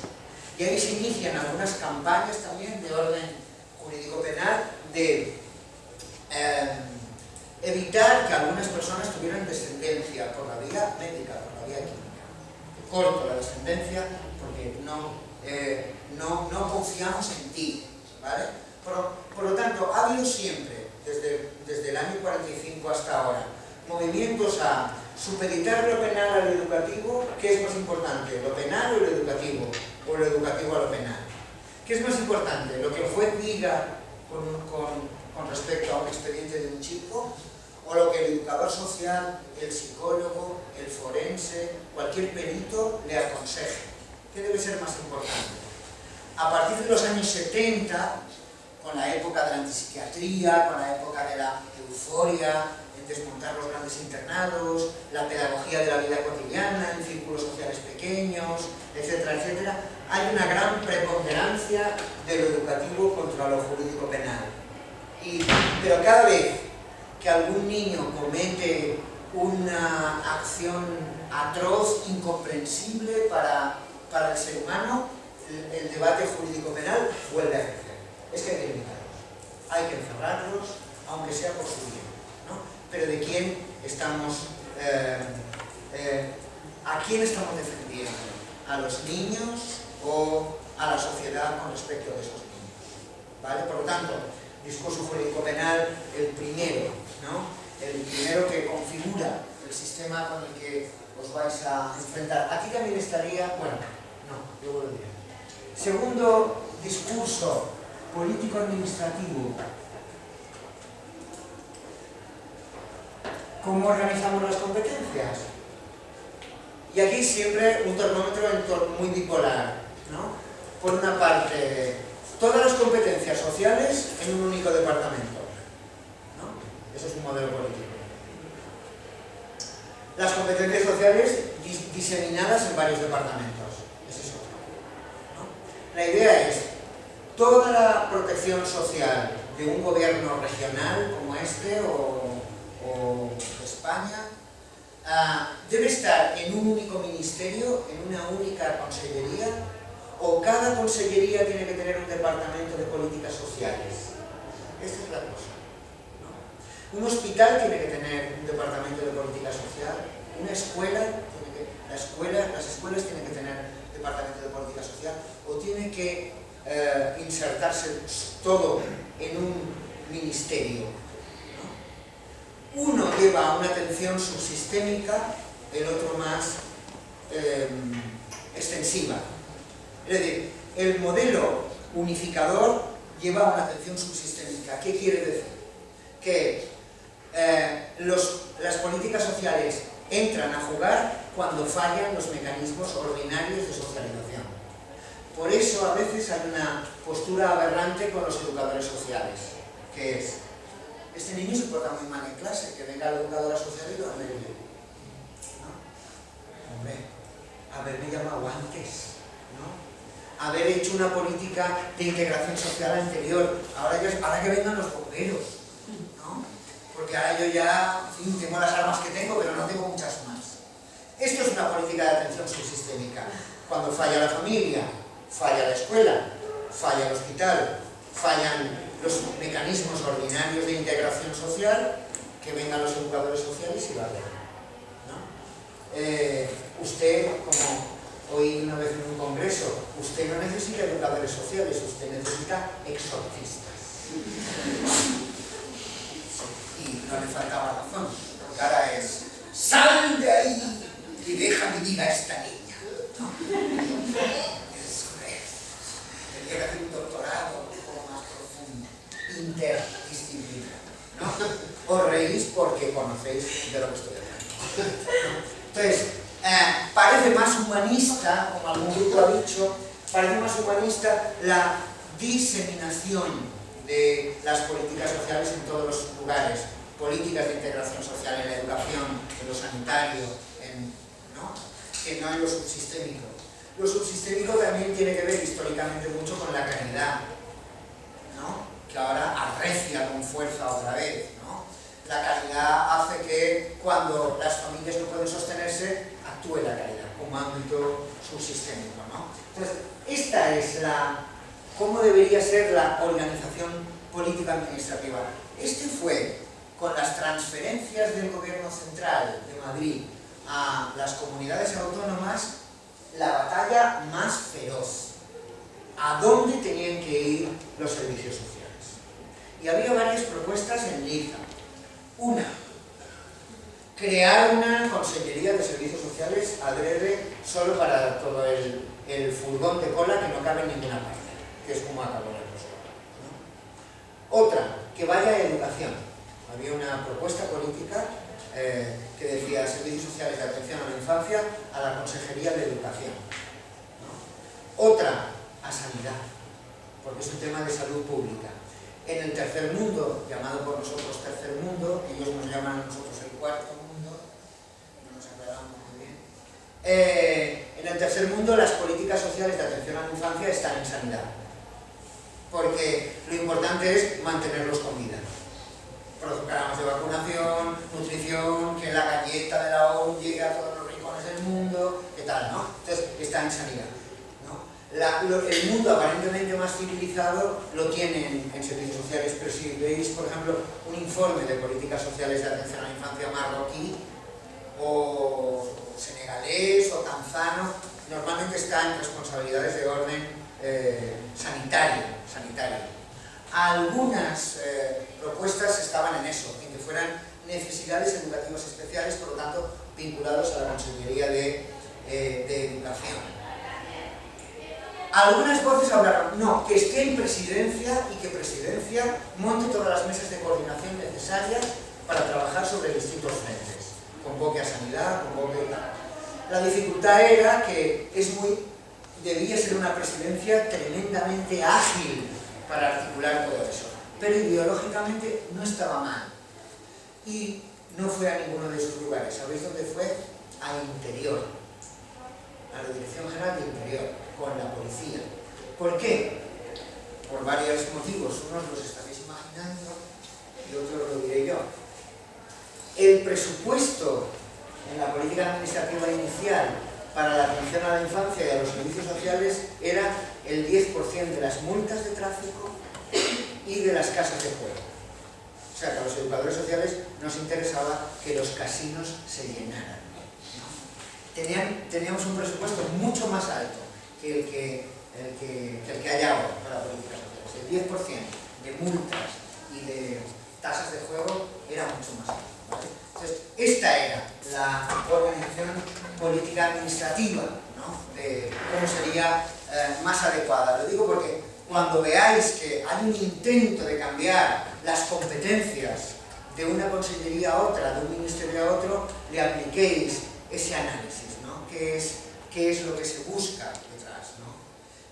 Y ahí se inician algunas campañas también de orden jurídico-penal de evitar que algunas personas tuvieran descendencia por la vía médica, por la vía química. Corto la descendencia porque no confiamos en ti, ¿vale? Por lo tanto, ha habido siempre, desde el año 45 hasta ahora, movimientos a supeditar lo penal a lo educativo. ¿Qué es más importante, lo penal o lo educativo? O lo educativo a lo penal. ¿Qué es más importante, lo que el juez diga con respecto a un expediente de un chico, o lo que el educador social, el psicólogo, el forense, cualquier perito le aconseje. ¿Qué debe ser más importante? A partir de los años 70, con la época de la antipsiquiatría, con la época de la euforia, en desmontar los grandes internados, la pedagogía de la vida cotidiana, en círculos sociales pequeños, etcétera, etcétera, hay una gran preponderancia de lo educativo contra lo jurídico penal. Pero cada vez que algún niño comete una acción atroz, incomprensible para el ser humano, el debate jurídico-penal vuelve a crecer. Es que hay que limitarlos, hay que encerrarlos, aunque sea por su bien, ¿no? Pero ¿de quién estamos, a quién estamos defendiendo? ¿A los niños o a la sociedad con respecto de esos niños? ¿Vale? Por lo tanto, discurso jurídico-penal, el primero, ¿no? El primero que configura el sistema con el que os vais a enfrentar. Aquí también estaría, bueno, no, luego lo diré. Segundo discurso político-administrativo. ¿Cómo organizamos las competencias? Y aquí siempre un termómetro muy bipolar, ¿no? Por una parte, todas las competencias sociales en un único departamento, ¿no? Eso es un modelo político. Las competencias sociales diseminadas en varios departamentos. Ese es otro, ¿no? La idea es toda la protección social de un gobierno regional como este o España debe estar en un único ministerio, en una única consellería, o cada consellería tiene que tener un departamento de políticas sociales. Esta es la cosa, ¿no? Un hospital tiene que tener un departamento de política social, una escuela, las escuelas tienen que tener departamento de política social, o tiene que insertarse todo en un ministerio, ¿no? Uno lleva una atención subsistémica, el otro más extensiva. Es decir, el modelo unificador lleva una atención subsistémica. ¿Qué quiere decir? Que las políticas sociales entran a jugar cuando fallan los mecanismos ordinarios de socialización. Por eso a veces hay una postura aberrante con los educadores sociales, que es: este niño se porta muy mal en clase, que venga la educadora social y lo arregle. ¿No? Hombre, haberme llamado antes, ¿no? Haber hecho una política de integración social anterior. Ahora que vengan los bomberos, ¿no? Porque ahora yo ya, en fin, tengo las armas que tengo, pero no tengo muchas más. Esto es una política de atención subsistémica. Cuando falla la familia, falla la escuela, falla el hospital, fallan los mecanismos ordinarios de integración social, que vengan los educadores sociales y lo arreglen, ¿no? Usted, como oí una vez en un congreso, usted no necesita educadores sociales, usted necesita exorcistas. Y no le faltaba razón, porque ahora es: ¡sal de ahí y deja vivir a esta niña! ¿No? Tendría que hacer un doctorado un poco más profundo, interdisciplinar, ¿no? Os reís porque conocéis de lo que estoy hablando. Entonces, parece más humanista, como algún grupo ha dicho, parece más humanista la diseminación de las políticas sociales en todos los lugares, políticas de integración social en la educación, en lo sanitario, ¿no? Que no en lo subsistémico. Lo subsistémico también tiene que ver históricamente mucho con la caridad, ¿no? Que ahora arrecia con fuerza otra vez, ¿no? La caridad hace que cuando las familias no pueden sostenerse, actúe la caridad como ámbito subsistémico, ¿no? Entonces, esta es cómo debería ser la organización política administrativa. Este fue, con las transferencias del gobierno central de Madrid a las comunidades autónomas, la batalla más feroz. ¿A dónde tenían que ir los servicios sociales? Y había varias propuestas en liza. Una, crear una consellería de servicios sociales adrede solo para todo el furgón de cola que no cabe en ninguna parte, que es como acabó la cosa, ¿no? Otra, que vaya a educación. Había una propuesta política que decía servicios sociales de atención a la infancia a la Consejería de Educación, ¿no? Otra a sanidad, porque es un tema de salud pública. En el tercer mundo, llamado por nosotros tercer mundo, ellos nos llaman a nosotros el cuarto mundo, no nos aclaramos muy bien. En el tercer mundo las políticas sociales de atención a la infancia están en sanidad, porque lo importante es mantenerlos con vida. Programas de vacunación, nutrición, que la galleta de la ONU llegue a todos los rincones del mundo, ¿qué tal, no? Entonces, está en sanidad, ¿no? El mundo aparentemente más civilizado lo tienen en servicios sociales, pero si veis, por ejemplo, un informe de políticas sociales de atención a la infancia marroquí, o senegalés, o tanzano, normalmente está en responsabilidades de orden sanitario. Algunas propuestas estaban en eso, en que fueran necesidades educativas especiales, por lo tanto, vinculados a la Consejería de Educación. Algunas voces hablaron, no, que esté en Presidencia y que Presidencia monte todas las mesas de coordinación necesarias para trabajar sobre distintos frentes, convoque a Sanidad, convoque tal. La dificultad era que debía ser una presidencia tremendamente ágil para articular todo eso, pero ideológicamente no estaba mal y no fue a ninguno de esos lugares. ¿Sabéis dónde fue? A Interior, a la Dirección General de Interior, con la policía. ¿Por qué? Por varios motivos, unos los estaréis imaginando y otros lo diré yo. El presupuesto en la política administrativa inicial para la atención a la infancia y a los servicios sociales era el 10% de las multas de tráfico y de las casas de juego. O sea, que a los educadores sociales nos interesaba que los casinos se llenaran, ¿no? Teníamos un presupuesto mucho más alto que el que hay ahora para políticas sociales. El 10% de multas y de tasas de juego era mucho más alto, ¿vale? Entonces, esta era la organización política administrativa, ¿no? De cómo sería más adecuada. Lo digo porque cuando veáis que hay un intento de cambiar las competencias de una consellería a otra, de un ministerio a otro, le apliquéis ese análisis, ¿no? ¿Qué es lo que se busca detrás, ¿no?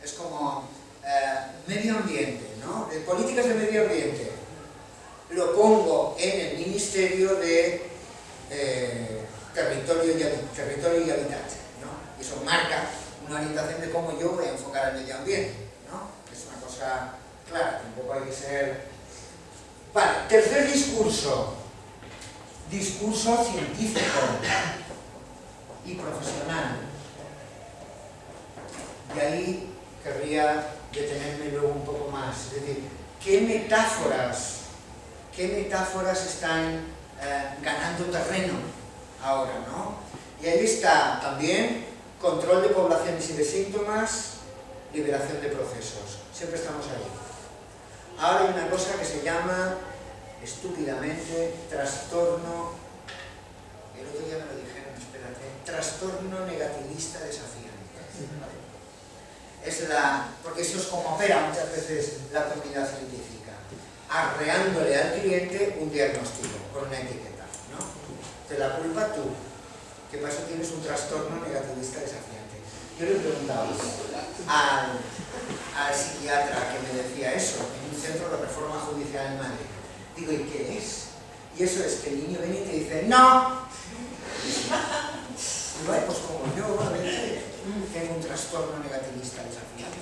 Es como medio ambiente, ¿no? De políticas de medio ambiente. Lo pongo en el Ministerio de Territorio y Hábitat, ¿no? Y eso marca una orientación de cómo yo voy a enfocar el medio ambiente, ¿no? Es una cosa clara, tampoco hay que ser... Vale, tercer discurso. Discurso científico y profesional. Y ahí querría detenerme luego un poco más. Es decir, ¿qué metáforas están ganando terreno ahora, ¿no? Y ahí está también control de poblaciones y de síntomas, liberación de procesos. Siempre estamos ahí. Ahora hay una cosa que se llama, estúpidamente, trastorno, el otro día me lo dijeron, espérate, trastorno negativista desafiante. Porque eso es como opera muchas veces la comunidad científica, arreándole al cliente un diagnóstico con una etiqueta, ¿no? Te la culpa tú, que para eso tienes un trastorno negativista desafiante. Yo le he preguntado al psiquiatra que me decía eso, en un centro de reforma judicial en Madrid. Digo, ¿y qué es? Y eso es que el niño viene y te dice, ¡no! Digo, pues como yo a veces tengo un trastorno negativista desafiante,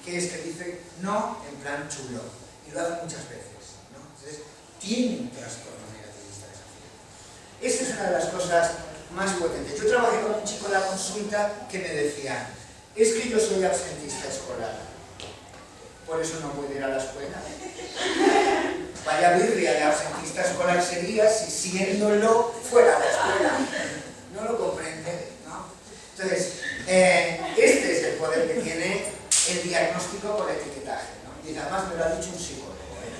que es que dice no en plan chulo, y lo hace muchas veces, ¿no? Entonces, tiene un trastorno negativista desafiante. Esa es una de las cosas más potentes. Yo trabajé con un chico en la consulta que me decía, es que yo soy absentista escolar, por eso no puedo ir a la escuela. Vaya birria de absentista escolar sería si siéndolo fuera a la escuela. No lo comprende, ¿no? Entonces, este es el poder que tiene el diagnóstico por etiquetaje, ¿no? Y además me lo ha dicho un psicólogo, ¿eh?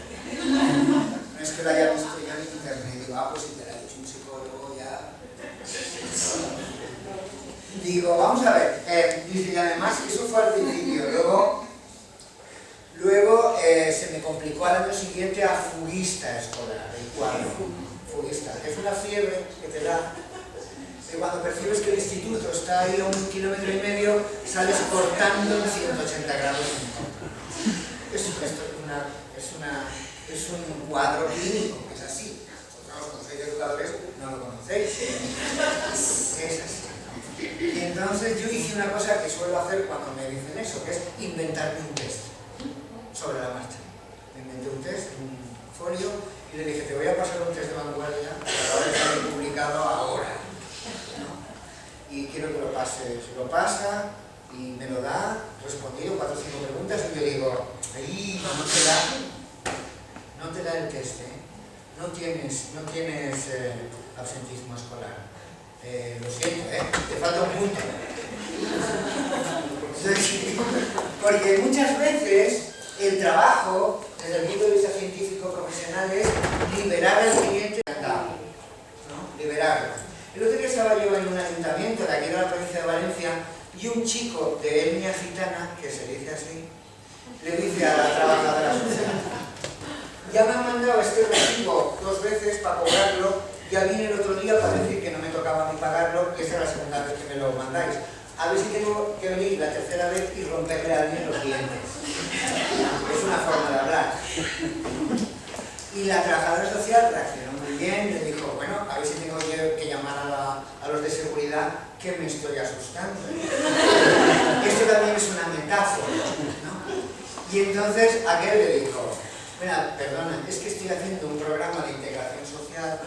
No es que lo haya visto ya en internet, digo, pues si te lo ha dicho un psicólogo ya... Digo, vamos a ver, dice, y además eso fue al principio, Luego se me complicó al año siguiente a fuguista escolar, el cuadro. Fuguista, que es una fiebre que te da. Cuando percibes que el instituto está ahí a 1,5 kilómetros, sales cortando en 180 grados en contra. Es un cuadro clínico, que es así. Vosotros, como sois educadores, no lo conocéis. Es así. Y entonces yo hice una cosa que suelo hacer cuando me dicen eso, que es inventarme un test sobre la marcha. Me inventé un test, un folio, y le dije, te voy a pasar un test de vanguardia, pero ahora está publicado ahora. Y quiero que lo pase. Si lo pasa y me lo da, respondido 4 o 5 preguntas, y yo digo, ahí no te da el test, no tienes absentismo escolar. Lo siento, te falta un punto. Porque muchas veces el trabajo, desde el punto de vista científico profesional, es liberar al cliente, ¿no? Liberarlo. El otro día estaba yo en un ayuntamiento de aquí de la provincia de Valencia y un chico de etnia gitana, que se dice así, le dice a la trabajadora social, ya me han mandado este recibo 2 veces para cobrarlo, ya vine el otro día para decir que no me tocaba ni pagarlo y esta es la segunda vez que me lo mandáis. A ver si tengo que venir la tercera vez y romperle a alguien los dientes. Es una forma de hablar. Y la trabajadora social reaccionó muy bien, le dijo, bueno, a ver si tengo que llamar a los de seguridad, que me estoy asustando. Esto también es una metáfora, ¿no? Y entonces aquel le dijo, mira, perdona, es que estoy haciendo un programa de integración social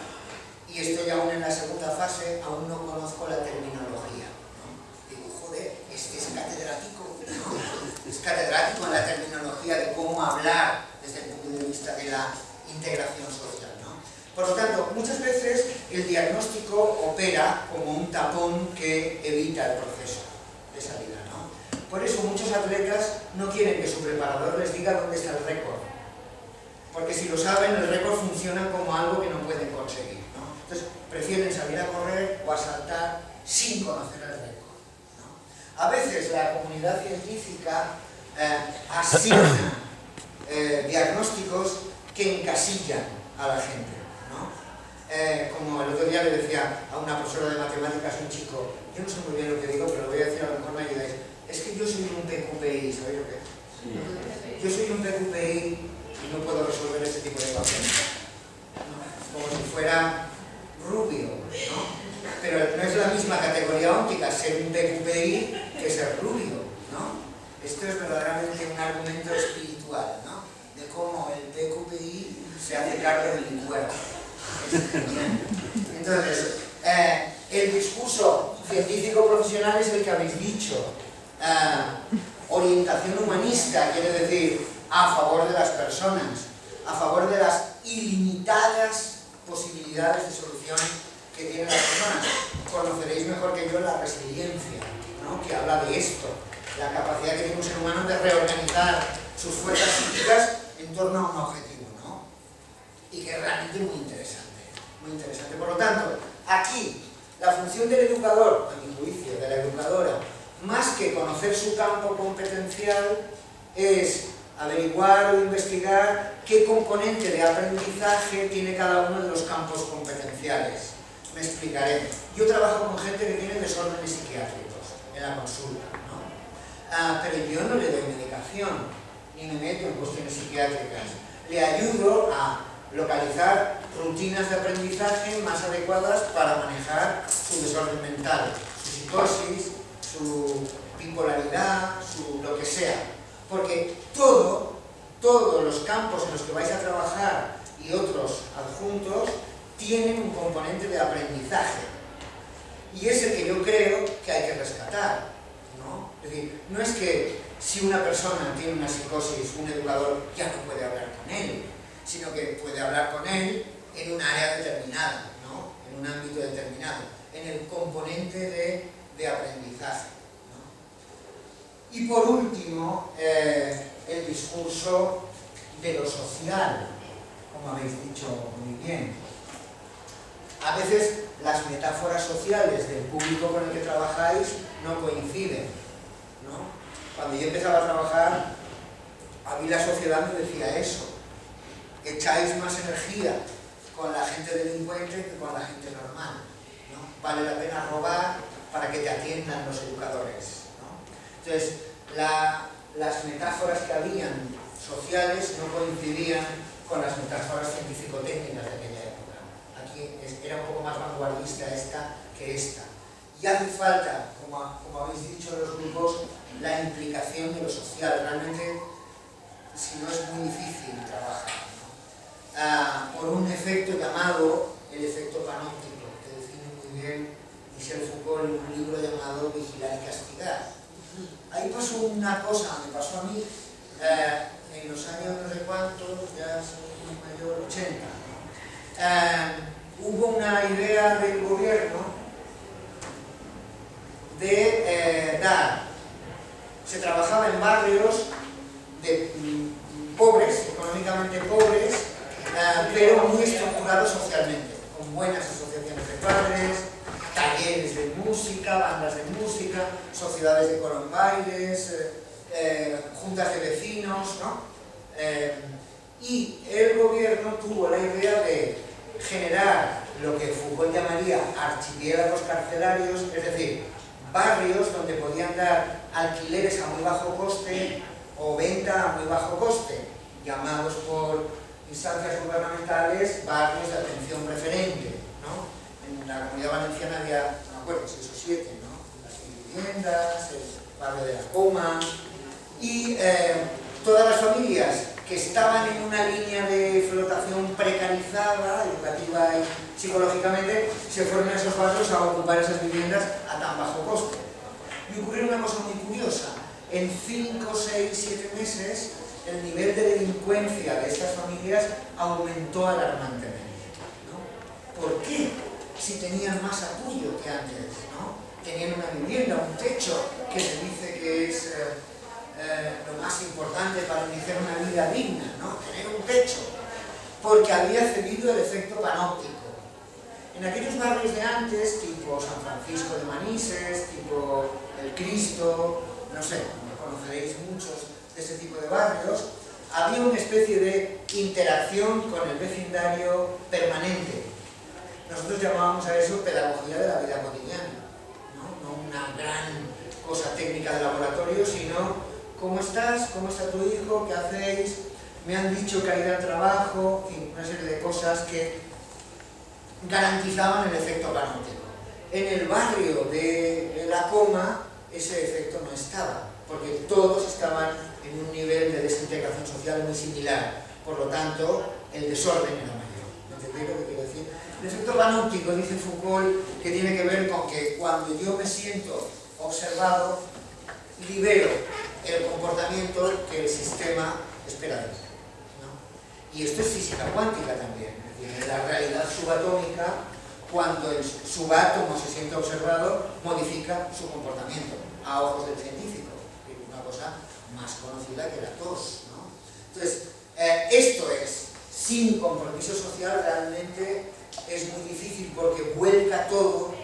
y estoy aún en la segunda fase, aún no conozco la terminología, ¿no? Digo, joder, este es catedrático, ¿no? Es catedrático en la terminología de cómo hablar desde el punto de vista de la integración social, ¿no? Por lo tanto, muchas veces el diagnóstico opera como un tapón que evita el proceso de salida, ¿no? Por eso muchos atletas no quieren que su preparador les diga dónde está el récord, porque si lo saben, el récord funciona como algo que no pueden conseguir, ¿no? Entonces, prefieren salir a correr o a saltar sin conocer el récord, ¿no? A veces la comunidad científica asigna diagnósticos que encasillan a la gente, ¿no? Como el otro día le decía a una profesora de matemáticas, un chico, yo no sé muy bien lo que digo, pero lo voy a decir, a lo mejor me ayudáis, es que yo soy un PQPI, ¿sabéis lo que es? Sí. Yo soy un PQPI y no puedo resolver este tipo de ecuaciones, ¿no? Como si fuera rubio, ¿no? Pero no es la misma categoría óptica ser un PQPI que ser rubio, ¿no? Esto es verdaderamente un argumento espiritual, ¿no? De cómo el PQPI se hace cargo de mi cuerpo. Entonces, el discurso científico profesional es el que habéis dicho. Orientación humanista quiere decir a favor de las personas, a favor de las ilimitadas posibilidades de solución que tienen las personas. Conoceréis mejor que yo la resiliencia, ¿no? Que habla de esto, la capacidad que tiene un ser humano de reorganizar sus fuerzas psíquicas en torno a un objetivo, ¿no? Y que es realmente muy interesante, muy interesante. Por lo tanto, aquí la función del educador, a mi juicio, de la educadora, más que conocer su campo competencial, es averiguar o investigar qué componente de aprendizaje tiene cada uno de los campos competenciales. Me explicaré. Yo trabajo con gente que tiene desórdenes psiquiátricos en la consulta, ¿no? Pero yo no le doy medicación, ni me meto en cuestiones psiquiátricas. Le ayudo a localizar rutinas de aprendizaje más adecuadas para manejar su desorden mental, su psicosis, su bipolaridad, lo que sea. Porque todos los campos en los que vais a trabajar y otros adjuntos tienen un componente de aprendizaje. Y es el que yo creo que hay que rescatar, ¿no? Es decir, no es que si una persona tiene una psicosis, un educador ya no puede hablar con él, sino que puede hablar con él en un área determinada, ¿no? En un ámbito determinado, en el componente de aprendizaje, ¿no? Y por último, el discurso de lo social, como habéis dicho muy bien. A veces las metáforas sociales del público con el que trabajáis no coinciden, ¿no? Cuando yo empezaba a trabajar, a mí la sociedad me decía eso. Echáis más energía con la gente delincuente que con la gente normal, ¿no? Vale la pena robar para que te atiendan los educadores, ¿no? Entonces, las metáforas que habían sociales no coincidían con las metáforas científico-técnicas de aquella época. Aquí era un poco más vanguardista esta que esta. Y hace falta, como habéis dicho los grupos, la implicación de lo social. Realmente, si no, es muy difícil trabajar, ¿no? Por un efecto llamado el efecto panóptico, que define muy bien Michel Foucault en un libro llamado Vigilar y Castigar. Ahí pasó una cosa, me pasó a mí en los años no sé cuántos, ya soy muy mayor, 80. Hubo una idea del gobierno de se trabajaba en barrios de pobres, económicamente pobres, pero muy estructurados socialmente, con buenas asociaciones de padres, talleres de música, bandas de música, sociedades de colombailes, juntas de vecinos, ¿no? Y el gobierno tuvo la idea de generar lo que Foucault llamaría archipiélagos carcelarios, es decir, barrios donde podían dar alquileres a muy bajo coste o venta a muy bajo coste, llamados por instancias gubernamentales barrios de atención preferente, ¿no? En la Comunidad Valenciana había, no me acuerdo, 6 o 7, ¿no? Las viviendas, el barrio de la Coma, y todas las familias que estaban en una línea de flotación precarizada, educativa y psicológicamente, se fueron a esos barrios a ocupar esas viviendas a tan bajo coste. Y ocurrió una cosa muy curiosa. En 5, 6, 7 meses, el nivel de delincuencia de estas familias aumentó alarmantemente, ¿no? ¿Por qué? Si tenían más apoyo que antes, ¿no? Tenían una vivienda, un techo, que se dice que es lo más importante para iniciar una vida digna, ¿no? Tener un techo, porque había cedido el efecto panóptico. En aquellos barrios de antes, tipo San Francisco de Manises, tipo El Cristo, no sé, conoceréis muchos de ese tipo de barrios, había una especie de interacción con el vecindario permanente. Nosotros llamábamos a eso pedagogía de la vida cotidiana, ¿no? No una gran cosa técnica de laboratorio, sino ¿cómo estás? ¿Cómo está tu hijo? ¿Qué hacéis? Me han dicho que iré al trabajo, en fin, una serie de cosas que garantizaban el efecto panóptico. En el barrio de La Coma ese efecto no estaba, porque todos estaban en un nivel de desintegración social muy similar, por lo tanto el desorden era mayor. ¿Entendéis lo que quiero decir? El efecto panóptico, dice Foucault, que tiene que ver con que cuando yo me siento observado, libero el comportamiento que el sistema espera de mí, ¿no? Y esto es física cuántica también. Es decir, en la realidad subatómica, cuando el subátomo se siente observado, modifica su comportamiento a ojos del científico, que es una cosa más conocida que la tos, ¿no? Entonces, esto es, sin compromiso social realmente es muy difícil porque vuelca todo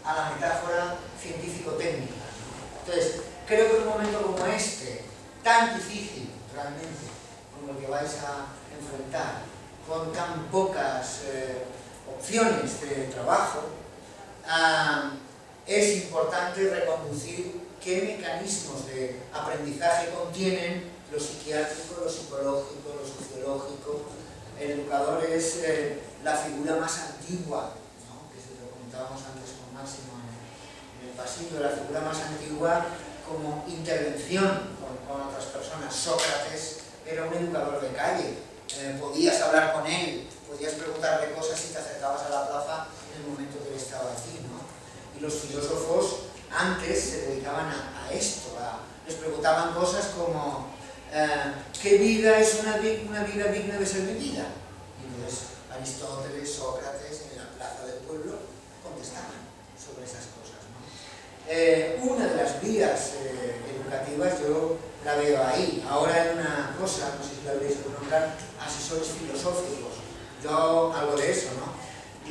a la metáfora científico-técnica, ¿no? Entonces, creo que en un momento como este, tan difícil realmente, como el que vais a enfrentar, con tan pocas opciones de trabajo, es importante reconducir qué mecanismos de aprendizaje contienen lo psiquiátrico, lo psicológico, lo sociológico. El educador es la figura más antigua, ¿no? Que lo comentábamos antes con Máximo en el pasillo, la figura más antigua como intervención con otras personas. Sócrates era un educador de calle, podías hablar con él, podías preguntarle cosas si te acercabas a la plaza en el momento que él estaba aquí, ¿no? Y los filósofos antes se dedicaban a esto, les preguntaban cosas como ¿qué vida es una vida digna de ser vivida? Y entonces Aristóteles, Sócrates, en la plaza del pueblo contestaban sobre esas cosas, ¿no? Una de las vías educativas yo la veo ahí. Ahora hay una cosa, no sé si la habréis oído nombrar, asesores filosóficos. Yo algo de eso, ¿no?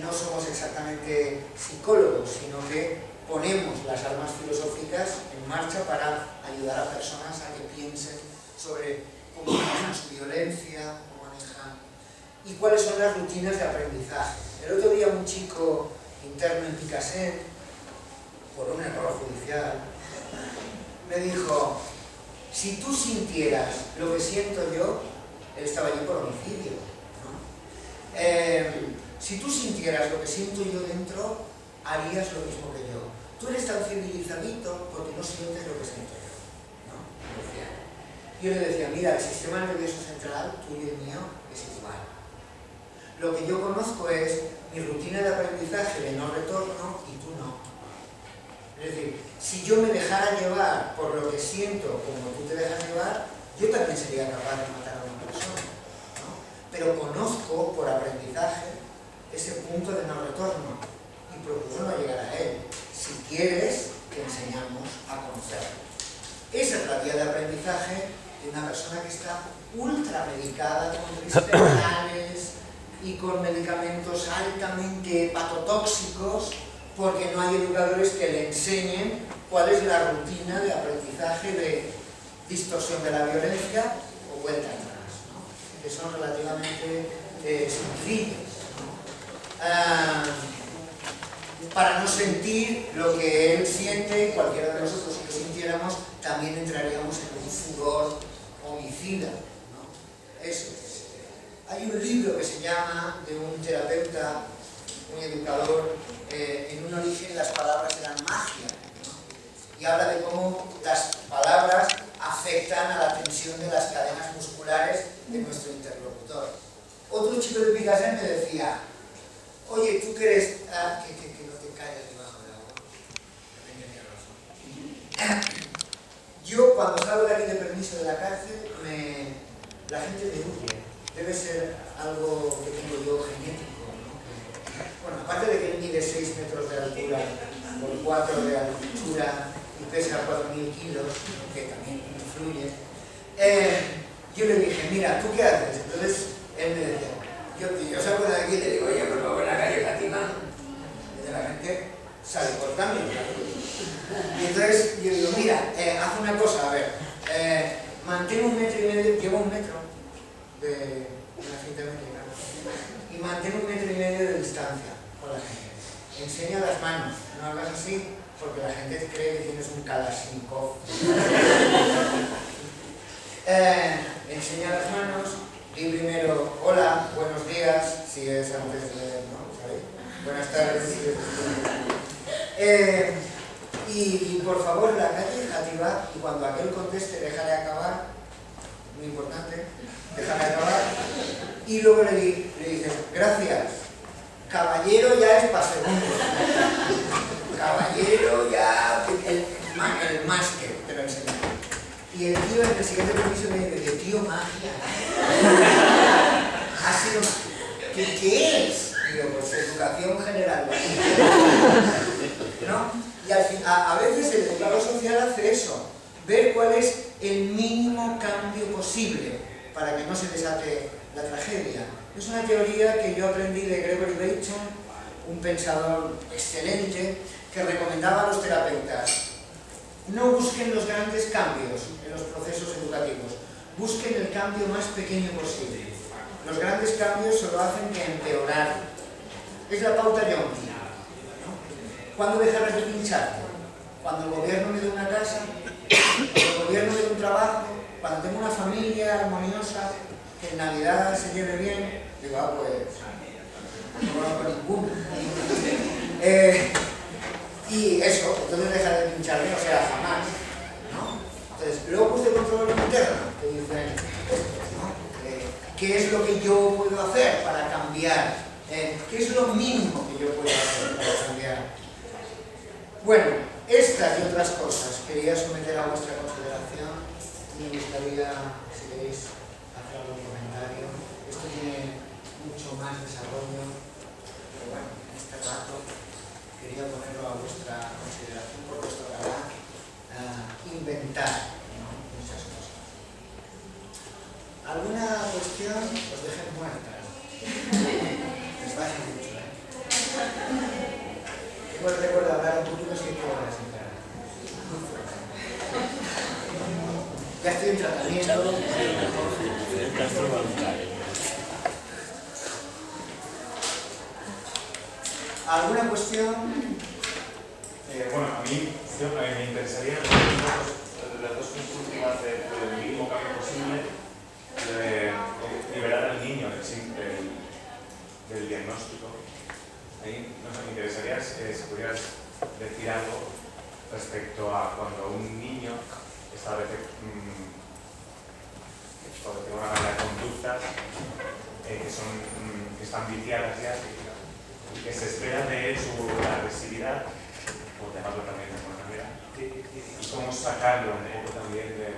No somos exactamente psicólogos, sino que ponemos las armas filosóficas en marcha para ayudar a personas a que piensen sobre cómo manejan su violencia, cómo manejan... y cuáles son las rutinas de aprendizaje. El otro día un chico interno en Picassent, por un error judicial, me dijo, si tú sintieras lo que siento yo, él estaba allí por homicidio, ¿no? Si tú sintieras lo que siento yo dentro, harías lo mismo que yo. Tú eres tan civilizadito porque no sientes lo que siento yo, ¿no? Yo le decía, mira, el sistema nervioso central, tuyo y mío, es igual. Lo que yo conozco es mi rutina de aprendizaje de no retorno y tú no. Es decir, si yo me dejara llevar por lo que siento como tú te dejas llevar, yo también sería capaz de matar a una persona, ¿no? Pero conozco por aprendizaje ese punto de no retorno y procuro no llegar a él. Si quieres, te enseñamos a conocerlo. Esa es la vía de aprendizaje de una persona que está ultra medicada con tristeminales y con medicamentos altamente hepatotóxicos, porque no hay educadores que le enseñen cuál es la rutina de aprendizaje de distorsión de la violencia o vuelta atrás, ¿no? Que son relativamente sencillos, ¿no? Para no sentir lo que él siente, cualquiera de nosotros si lo sintiéramos, también entraríamos en un furor homicida, ¿no? Eso es. Hay un libro que se llama, de un terapeuta, un educador, en un origen las palabras eran magia, ¿no? Y habla de cómo las palabras afectan a la tensión de las cadenas musculares de nuestro interlocutor. Otro chico de Picassent me decía, oye, tú que eres... que no te calles debajo del agua. Tenía razón. Yo cuando salgo de aquí de permiso de la cárcel, la gente me huye. Debe ser algo que tengo yo genético, ¿no? Bueno, aparte de que él mide 6 metros de altura por 4 de altura y pesa 4.000 kilos, que también influye, yo le dije, mira, ¿tú qué haces? Entonces él me decía, yo salgo de aquí y le digo, oye, por favor, la calle Fátima, y la gente sale cortando. Y entonces yo digo, mira, haz una cosa, a ver, mantén 1,5 metros, lleva 1 metro de una cinta métrica y mantén 1,5 metros de distancia con la gente. Enseña las manos, no hagas así porque la gente cree que tienes un Kalashnikov. Enseña las manos, di primero hola, buenos días, si es antes de, ¿no? ¿Sabes? Buenas tardes, si es y por favor la calle Játiva, y cuando aquel conteste déjale acabar, muy importante, déjame acabar, y luego le dices, gracias, caballero ya es para segundo, caballero ya, el máster te lo enseño. Y el tío, en el siguiente permiso me dice, tío, magia, ha sido magia, ¿qué es? Digo, pues educación general, ¿no? Y al fin, a veces el educador social hace eso, ver cuál es el mínimo cambio posible para que no se desate la tragedia. Es una teoría que yo aprendí de Gregory Bateson, un pensador excelente, que recomendaba a los terapeutas. No busquen los grandes cambios en los procesos educativos, busquen el cambio más pequeño posible. Los grandes cambios solo hacen que empeorar. Es la pauta Yonki. ¿Cuándo dejarás de pincharte? Cuando el gobierno me dé una casa, cuando el gobierno me dé un trabajo, cuando tengo una familia armoniosa, que en Navidad se lleve bien, digo, pues no conozco ninguno. Y eso, entonces deja de pincharme, o sea, jamás, ¿no? Entonces, luego de control interno, que dicen, ¿no? ¿Qué es lo que yo puedo hacer para cambiar? ¿Qué es lo mínimo que yo puedo hacer para cambiar? Bueno, estas y otras cosas quería someter a vuestra consideración y me gustaría, si queréis, hacer algún comentario. Esto tiene mucho más desarrollo, pero bueno, en este rato quería ponerlo a vuestra consideración porque os tocará inventar, ¿no? Muchas cosas. ¿Alguna cuestión? Os dejen muertas. Les va a decir mucho, ¿eh? Tengo el récord de hablar un poquito 7 horas en cara. Ya estoy en tratamiento. Castro Bancari. ¿Alguna cuestión? Bueno, a mí me interesaría las dos últimas del mínimo cambio posible, liberar al niño del diagnóstico. Ahí, no sé, me interesaría si pudieras decir algo respecto a cuando un niño establece una manera de conductas que están viciadas ya, que se espera de él su agresividad, por llamarlo también de alguna manera, y cómo sacarlo un poco también de,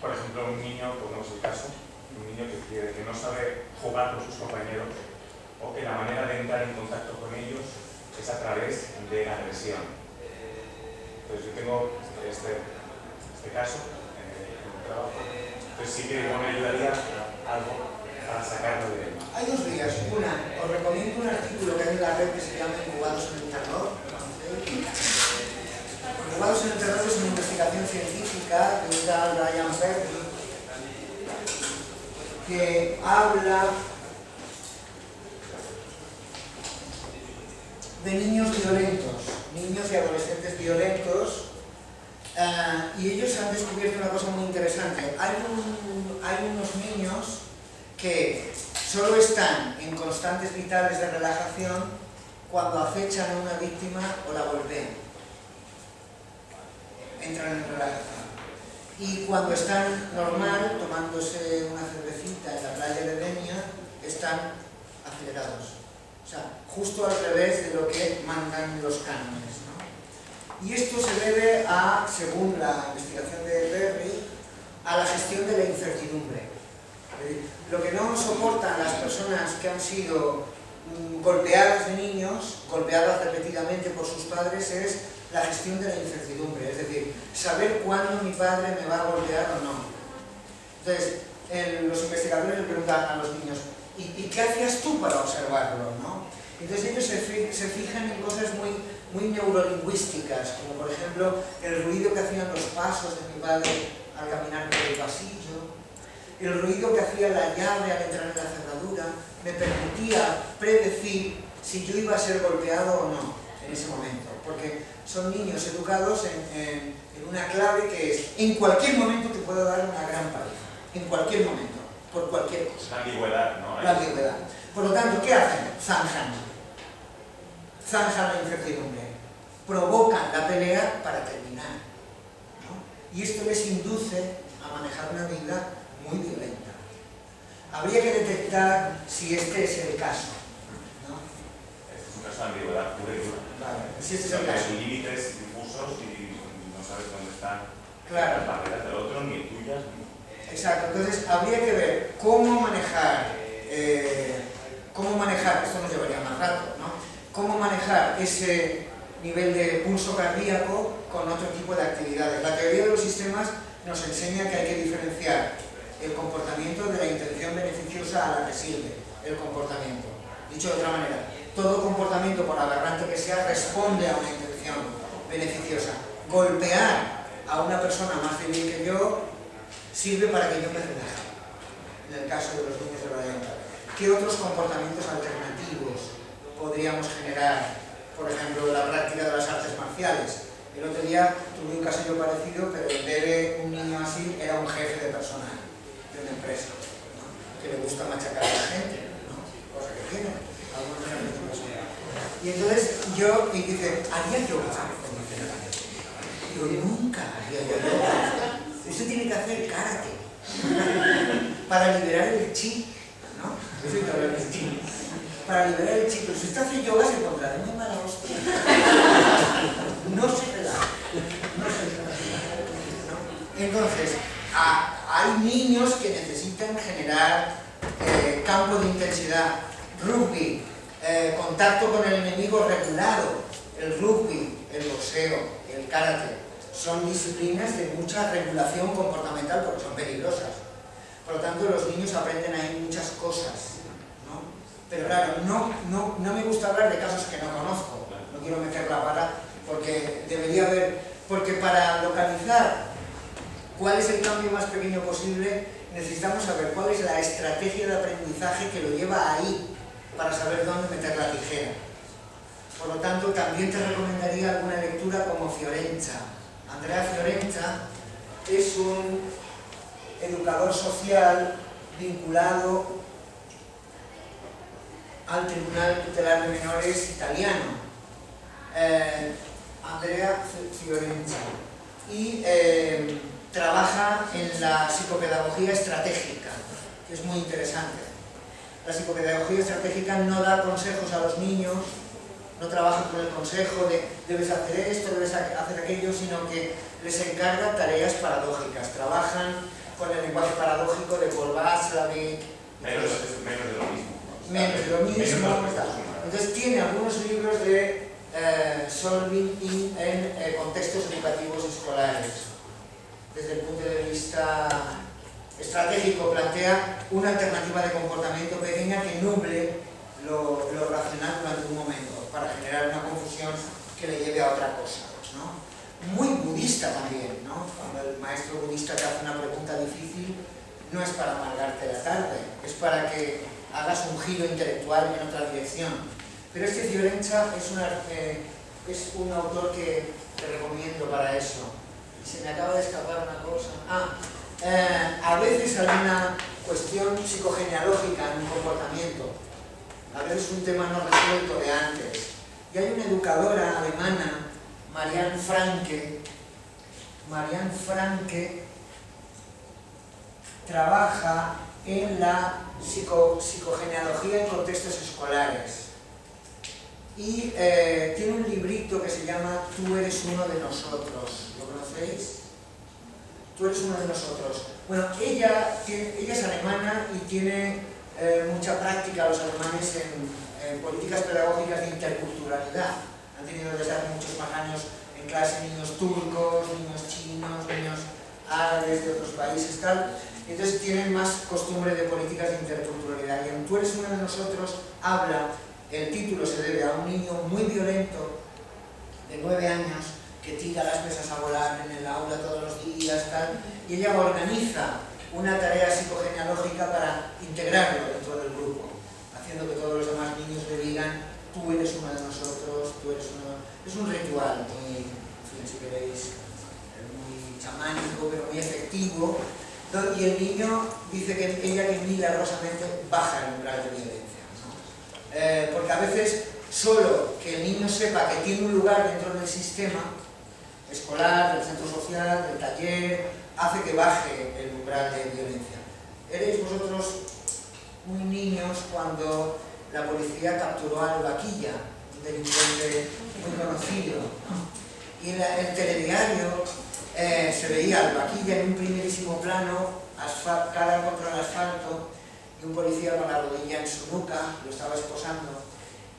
por ejemplo, un niño, pongamos el caso, un niño que no sabe jugar con sus compañeros, o que la manera de entrar en contacto con ellos es a través de la agresión. Entonces yo tengo este caso en el trabajo, pues sí que me ayudaría algo para sacarlo de él. Hay dos vías. Una, os recomiendo un artículo que hay en la red que se llama Incubados en el Terror. Incubados en el Terror es una investigación científica de un tal Ryan Perry que habla de niños violentos, niños y adolescentes violentos, y ellos han descubierto una cosa muy interesante. Hay unos niños que solo están en constantes vitales de relajación cuando acechan a una víctima o la golpean. Entran en relajación. Y cuando están normal, tomándose una cervecita en la playa de Denia, están acelerados. O sea, justo al revés de lo que mandan los cánones, ¿no? Y esto se debe a, según la investigación de Perry, a la gestión de la incertidumbre. Lo que no soportan las personas que han sido golpeadas de niños, golpeadas repetidamente por sus padres, es la gestión de la incertidumbre, es decir, saber cuándo mi padre me va a golpear o no. Entonces, los investigadores le preguntan a los niños, ¿y qué hacías tú para observarlo, no? Entonces ellos se fijan en cosas muy neurolingüísticas, como por ejemplo el ruido que hacían los pasos de mi padre al caminar por el pasillo, el ruido que hacía la llave al entrar en la cerradura, me permitía predecir si yo iba a ser golpeado o no en ese momento, porque son niños educados en una clave que es, en cualquier momento te puedo dar una gran paliza, en cualquier momento, por cualquier cosa. La ambigüedad, ¿no? La ambigüedad. Por lo tanto, ¿qué hacen? Zanjan la incertidumbre, provocan la pelea para terminar, ¿no? Y esto les induce a manejar una vida muy violenta. Habría que detectar si este es el caso, ¿no? Este es un caso de ambigüedad pura y dura. Vale, si este es el caso. Hay límites difusos y no sabes dónde están Claro. las barreras del otro, ni tuyas, ni... Exacto, entonces habría que ver cómo manejar, esto nos llevaría más rato, ¿no? Cómo manejar ese nivel de pulso cardíaco con otro tipo de actividades. La teoría de los sistemas nos enseña que hay que diferenciar el comportamiento de la intención beneficiosa a la que sirve el comportamiento. Dicho de otra manera, todo comportamiento, por aberrante que sea, responde a una intención beneficiosa. Golpear a una persona más débil que yo sirve para que yo me relaje, en el caso de los niños de Brian. ¿Qué otros comportamientos alternativos podríamos generar? Por ejemplo, la práctica de las artes marciales. El otro día tuve un caso yo parecido, pero en vez de un niño así, era un jefe de personal de una empresa, ¿no? Que le gusta machacar a la gente, ¿no? Cosa que tiene algunos jefes de personal. Y entonces y dice, ¿haría yoga? Yo nunca haría yoga. Usted tiene que hacer karate para liberar el chi, ¿no? Eso hay que hablar del chi. Para liberar el chi, pero si usted hace yoga se encontrará muy mala hostia. No se relaja. Entonces, hay niños que necesitan generar campo de intensidad, rugby, contacto con el enemigo regulado, el rugby, el boxeo, el karate. Son disciplinas de mucha regulación comportamental porque son peligrosas. Por lo tanto, los niños aprenden ahí muchas cosas, ¿no? Pero claro, no me gusta hablar de casos que no conozco. No quiero meter la vara porque debería haber... Porque para localizar ¿Cuál es el cambio más pequeño posible? Necesitamos saber cuál es la estrategia de aprendizaje que lo lleva ahí, para saber dónde meter la tijera. Por lo tanto, también te recomendaría alguna lectura como Fiorenza. Andrea Fiorenza es un educador social vinculado al Tribunal Tutelar de Menores italiano. Andrea Fiorenza. Y trabaja en la psicopedagogía estratégica, que es muy interesante. La psicopedagogía estratégica no da consejos a los niños, no trabaja con el consejo de debes hacer esto, debes hacer aquello, sino que les encarga tareas paradójicas. Trabajan con el lenguaje paradójico de Paul Watzlawick. Menos de lo mismo. Menos de lo mismo. Entonces tiene algunos libros de solving en contextos educativos escolares. Desde el punto de vista estratégico plantea una alternativa de comportamiento pequeña que nuble lo racional durante un momento, para generar una confusión que le lleve a otra cosa, ¿no? Muy budista también, ¿no? Cuando el maestro budista te hace una pregunta difícil, no es para amargarte la tarde, es para que hagas un giro intelectual en otra dirección. Pero este Fiorenza es un autor que te recomiendo para eso. Y se me acaba de escapar una cosa. A veces hay una cuestión psicogenealógica en un comportamiento. A veces un tema no resuelto de antes. Y hay una educadora alemana, Marianne Franke. Marianne Franke trabaja en la psicogenealogía en contextos escolares. Y tiene un librito que se llama Tú eres uno de nosotros. ¿Lo conocéis? Tú eres uno de nosotros. Bueno, ella es alemana y tiene mucha práctica los alemanes en políticas pedagógicas de interculturalidad. Han tenido desde hace muchos más años en clase niños turcos, niños chinos, niños árabes de otros países, tal. Y entonces tienen más costumbre de políticas de interculturalidad. Y en Tú eres uno de nosotros habla, el título se debe a un niño muy violento de 9 años que tira las mesas a volar en el aula todos los días, tal, y ella organiza una tarea psicogenealógica para integrarlo dentro del grupo, haciendo que todos los demás niños le digan tú eres uno de nosotros, tú eres uno... Es un ritual muy, si queréis, muy chamánico, pero muy efectivo, y el niño dice que ella que milagrosamente baja el umbral de violencia, ¿no? Porque a veces solo que el niño sepa que tiene un lugar dentro del sistema escolar, del centro social, del taller, hace que baje el umbral de violencia. ¿Erais vosotros muy niños cuando la policía capturó a Albaquilla, un delincuente muy conocido, ¿no? Y en el telediario se veía Albaquilla en un primerísimo plano, cara contra el asfalto, y un policía con la rodilla en su nuca, lo estaba esposando,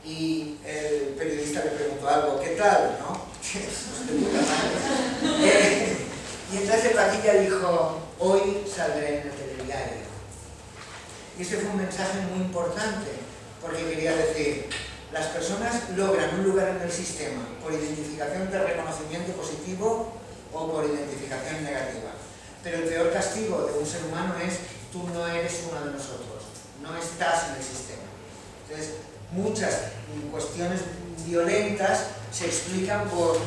y el periodista le preguntó algo, ¿qué tal? ¿No? Y entonces Albaquilla dijo, hoy saldré en el telediario. Y ese fue un mensaje muy importante, porque quería decir, las personas logran un lugar en el sistema por identificación de reconocimiento positivo o por identificación negativa. Pero el peor castigo de un ser humano es tú no eres uno de nosotros, no estás en el sistema. Entonces, muchas cuestiones violentas se explican por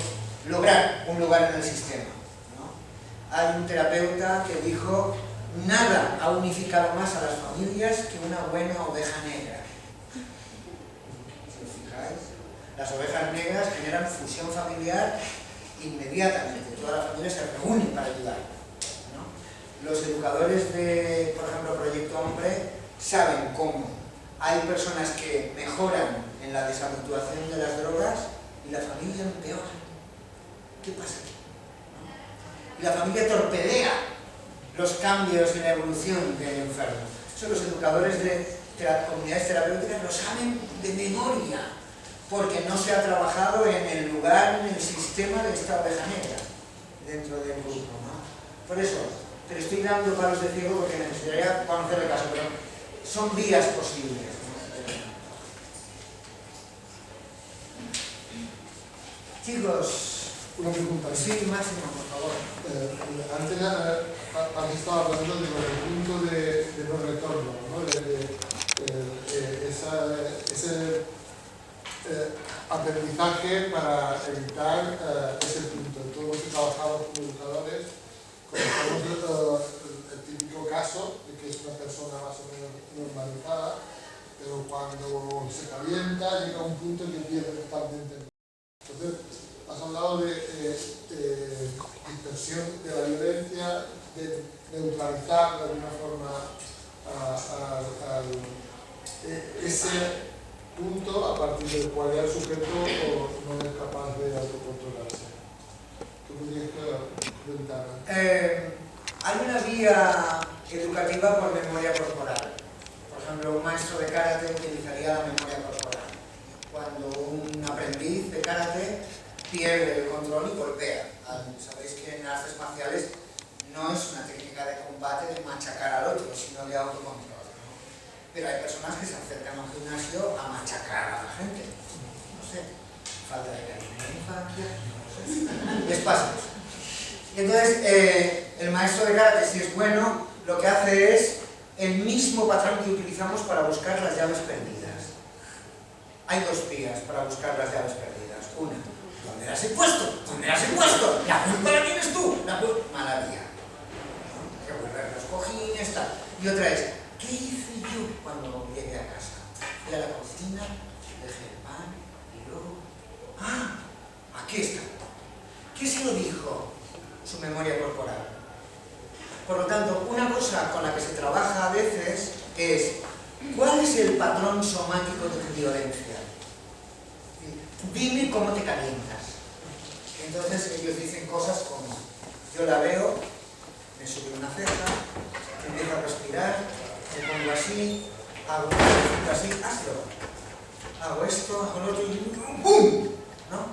lograr un lugar en el sistema, ¿no? Hay un terapeuta que dijo, nada ha unificado más a las familias que una buena oveja negra. Si os fijáis, las ovejas negras generan fusión familiar inmediatamente, toda la familia se reúne para ayudar, ¿no? Los educadores de, por ejemplo, Proyecto Hombre, saben cómo hay personas que mejoran en la deshabituación de las drogas y la familia empeora. ¿Qué pasa aquí? ¿No? Y la familia torpedea los cambios en la evolución del enfermo. Eso los educadores de comunidades terapéuticas lo saben de memoria, porque no se ha trabajado en el lugar, en el sistema de esta oveja negra dentro del grupo, ¿no? Por eso, te estoy dando palos de ciego porque necesitaría conocer el caso, pero son vías posibles, ¿no? Chicos, una pregunta. Sí, Máximo, por favor. Antes has estado hablando de los puntos de no retorno, ¿no? Ese aprendizaje para evitar ese punto. Todos los que trabajamos como educadores conocemos el típico caso de que es una persona más o menos normalizada, pero cuando se calienta llega a un punto en que pierde totalmente. Entonces, has hablado de dispersión de la violencia, de neutralizar de alguna forma ese punto a partir del cual ya el sujeto no es capaz de autocontrolarse. ¿Qué podrías comentar? Hay una vía educativa por memoria corporal. Por ejemplo, un maestro de karate utilizaría la memoria corporal. Cuando un aprendiz de karate pierde el control y golpea. Sabéis que en artes marciales no es una técnica de combate de machacar al otro, sino de autocontrol. Pero hay personas que se acercan a un gimnasio a machacar a la gente. No sé, falta de cariño en la infancia, no sé. Les pasa eso. Y entonces, el maestro de karate, si es bueno, lo que hace es el mismo patrón que utilizamos para buscar las llaves perdidas. Hay dos vías para buscar las llaves perdidas. Una, ¿dónde las he puesto? ¿Dónde las he puesto? La culpa la tienes tú. Mala vía. Revolver los cojines, tal. Y otra es, ¿qué hice yo cuando llegué a casa? Fui a la cocina, dejé el pan y luego... ¡Ah! Aquí está. ¿Qué se lo dijo? Su memoria corporal. Por lo tanto, una cosa con la que se trabaja a veces es ¿cuál es el patrón somático de tu violencia? Dime cómo te calientas. Entonces ellos dicen cosas como yo la veo, me sube una ceja, empiezo a respirar, me pongo así, hago esto así, hazlo. Hago esto, hago lo otro y ¡bum! ¿No?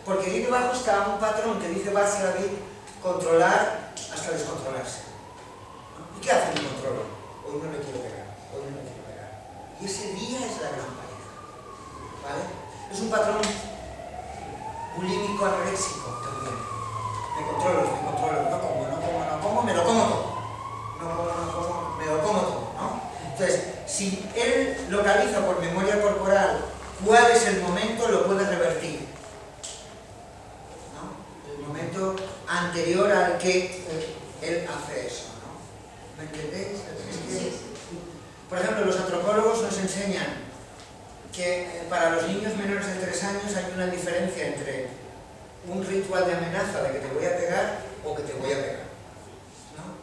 Porque ahí debajo está un patrón que dice Václavic, controlar hasta descontrolarse. ¿No? ¿Y qué hace mi controlo? Hoy no le quiero pegar, hoy no le quiero pegar. Y ese día es la gran pareja. ¿Vale? Es un patrón bulímico anoréxico también. Me controlo, no como, me lo como todo. No como, me lo como todo, ¿no? Entonces, si él localiza por memoria corporal cuál es el momento, lo puede revertir. Momento anterior al que él hace eso, ¿no? ¿Me entendéis? Por ejemplo, los antropólogos nos enseñan que para los niños menores de 3 años hay una diferencia entre un ritual de amenaza de que te voy a pegar o que te voy a pegar, ¿no?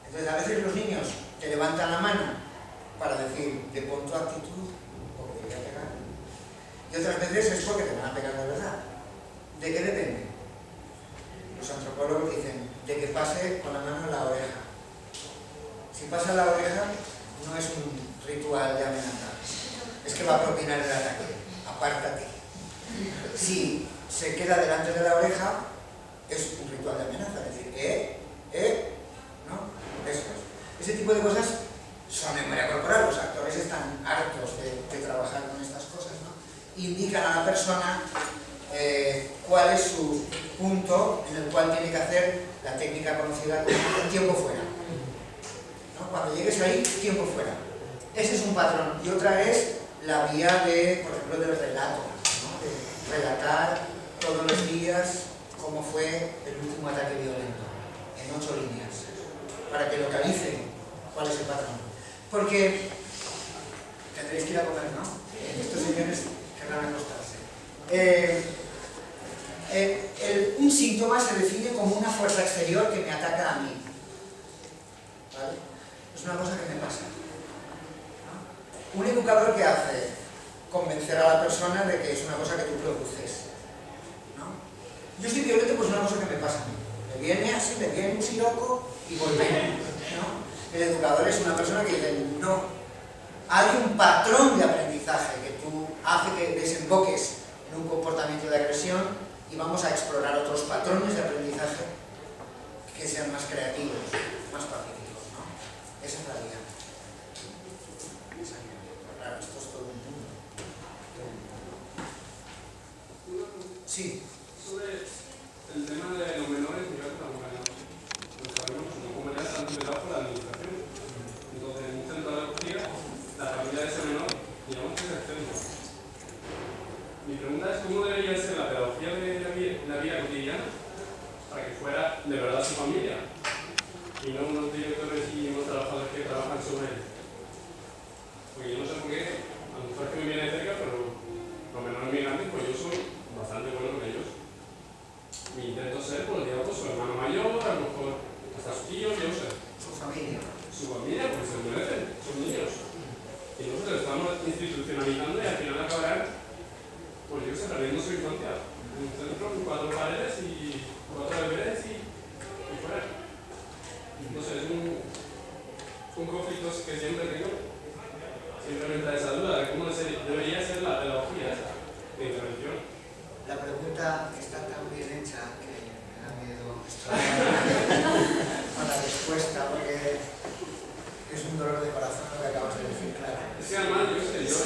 Entonces a veces los niños te levantan la mano para decir de pon tu actitud porque te voy a pegar, y otras veces es porque te van a pegar de verdad. ¿De qué depende? Los antropólogos dicen de que pase con la mano en la oreja. Si pasa en la oreja, no es un ritual de amenaza, es que va a propinar el ataque, apártate. Si se queda delante de la oreja, es un ritual de amenaza, es decir, ¿no? Eso es. Ese tipo de cosas son memoria corporal, los actores están hartos de trabajar con estas cosas, ¿no? Indican a la persona cuál es su punto en el cual tiene que hacer la técnica conocida como tiempo fuera, ¿no? Cuando llegues ahí, tiempo fuera. Ese es un patrón. Y otra es la vía de, por ejemplo, del relato, ¿no? De relatar todos los días cómo fue el último ataque violento, en 8 líneas, para que localicen cuál es el patrón. Porque tendréis que ir a comer, ¿no? Estos señores querrán acostarse. Un síntoma se define como una fuerza exterior que me ataca a mí. ¿Vale? Es una cosa que me pasa, ¿no? Un educador que hace convencer a la persona de que es una cosa que tú produces, ¿no? Yo soy violento, pues es una cosa que me pasa a mí. Me viene así, me viene un siroco y volvemos, ¿no? El educador es una persona que dice, no, hay un patrón de aprendizaje que tú hace que desemboques en un comportamiento de agresión y vamos a explorar otros patrones de aprendizaje que sean más creativos, más pacíficos, ¿no? Esa es la vía. Claro, esto es todo un mundo. Sí. Sobre el tema de los menores y las mujeres. Lo sabemos, no como ya están tutelados por la administración. Entonces, en un centro de acogida, la familia de ese menor, digamos que es el centro. Mi pregunta es cómo debería ser la pedagogía de la vida cotidiana para que fuera de verdad su familia y no unos directores y unos trabajadores que trabajan sobre él. Porque yo no sé por qué, a lo mejor es que me viene cerca, pero los menores migrantes, pues yo soy bastante bueno con ellos. Y intento ser, pues digamos, su hermano mayor, a lo mejor hasta sus tíos, yo no sé. Su familia. Su familia, porque se lo merecen, son niños. Y nosotros estamos institucionalizando y al final acabarán, pues yo sé, perdiendo su infancia. En un centro con 4 paredes y 4 deberes y fuera. No sé, es un conflicto que siempre tengo. Siempre me entra esa duda de cómo debería ser la pedagogía esa de intervención. La pregunta está tan bien hecha que me da miedo con la respuesta, porque es un dolor de corazón lo que acabas de decir, claro. Es que además, yo sé, yo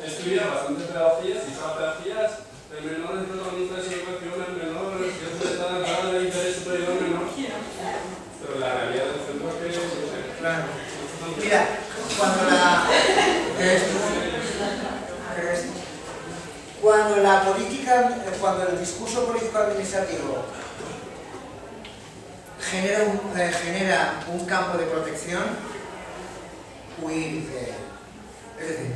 he estudiado bastante pedagogías y esas pedagogías, el menor es protagonista de su educación, el menor es que está entrado de interés superior al menor. Pero la realidad del centro es que, no sé. Claro. Mira, cuando el discurso político administrativo genera un campo de protección, huir de él. Es decir,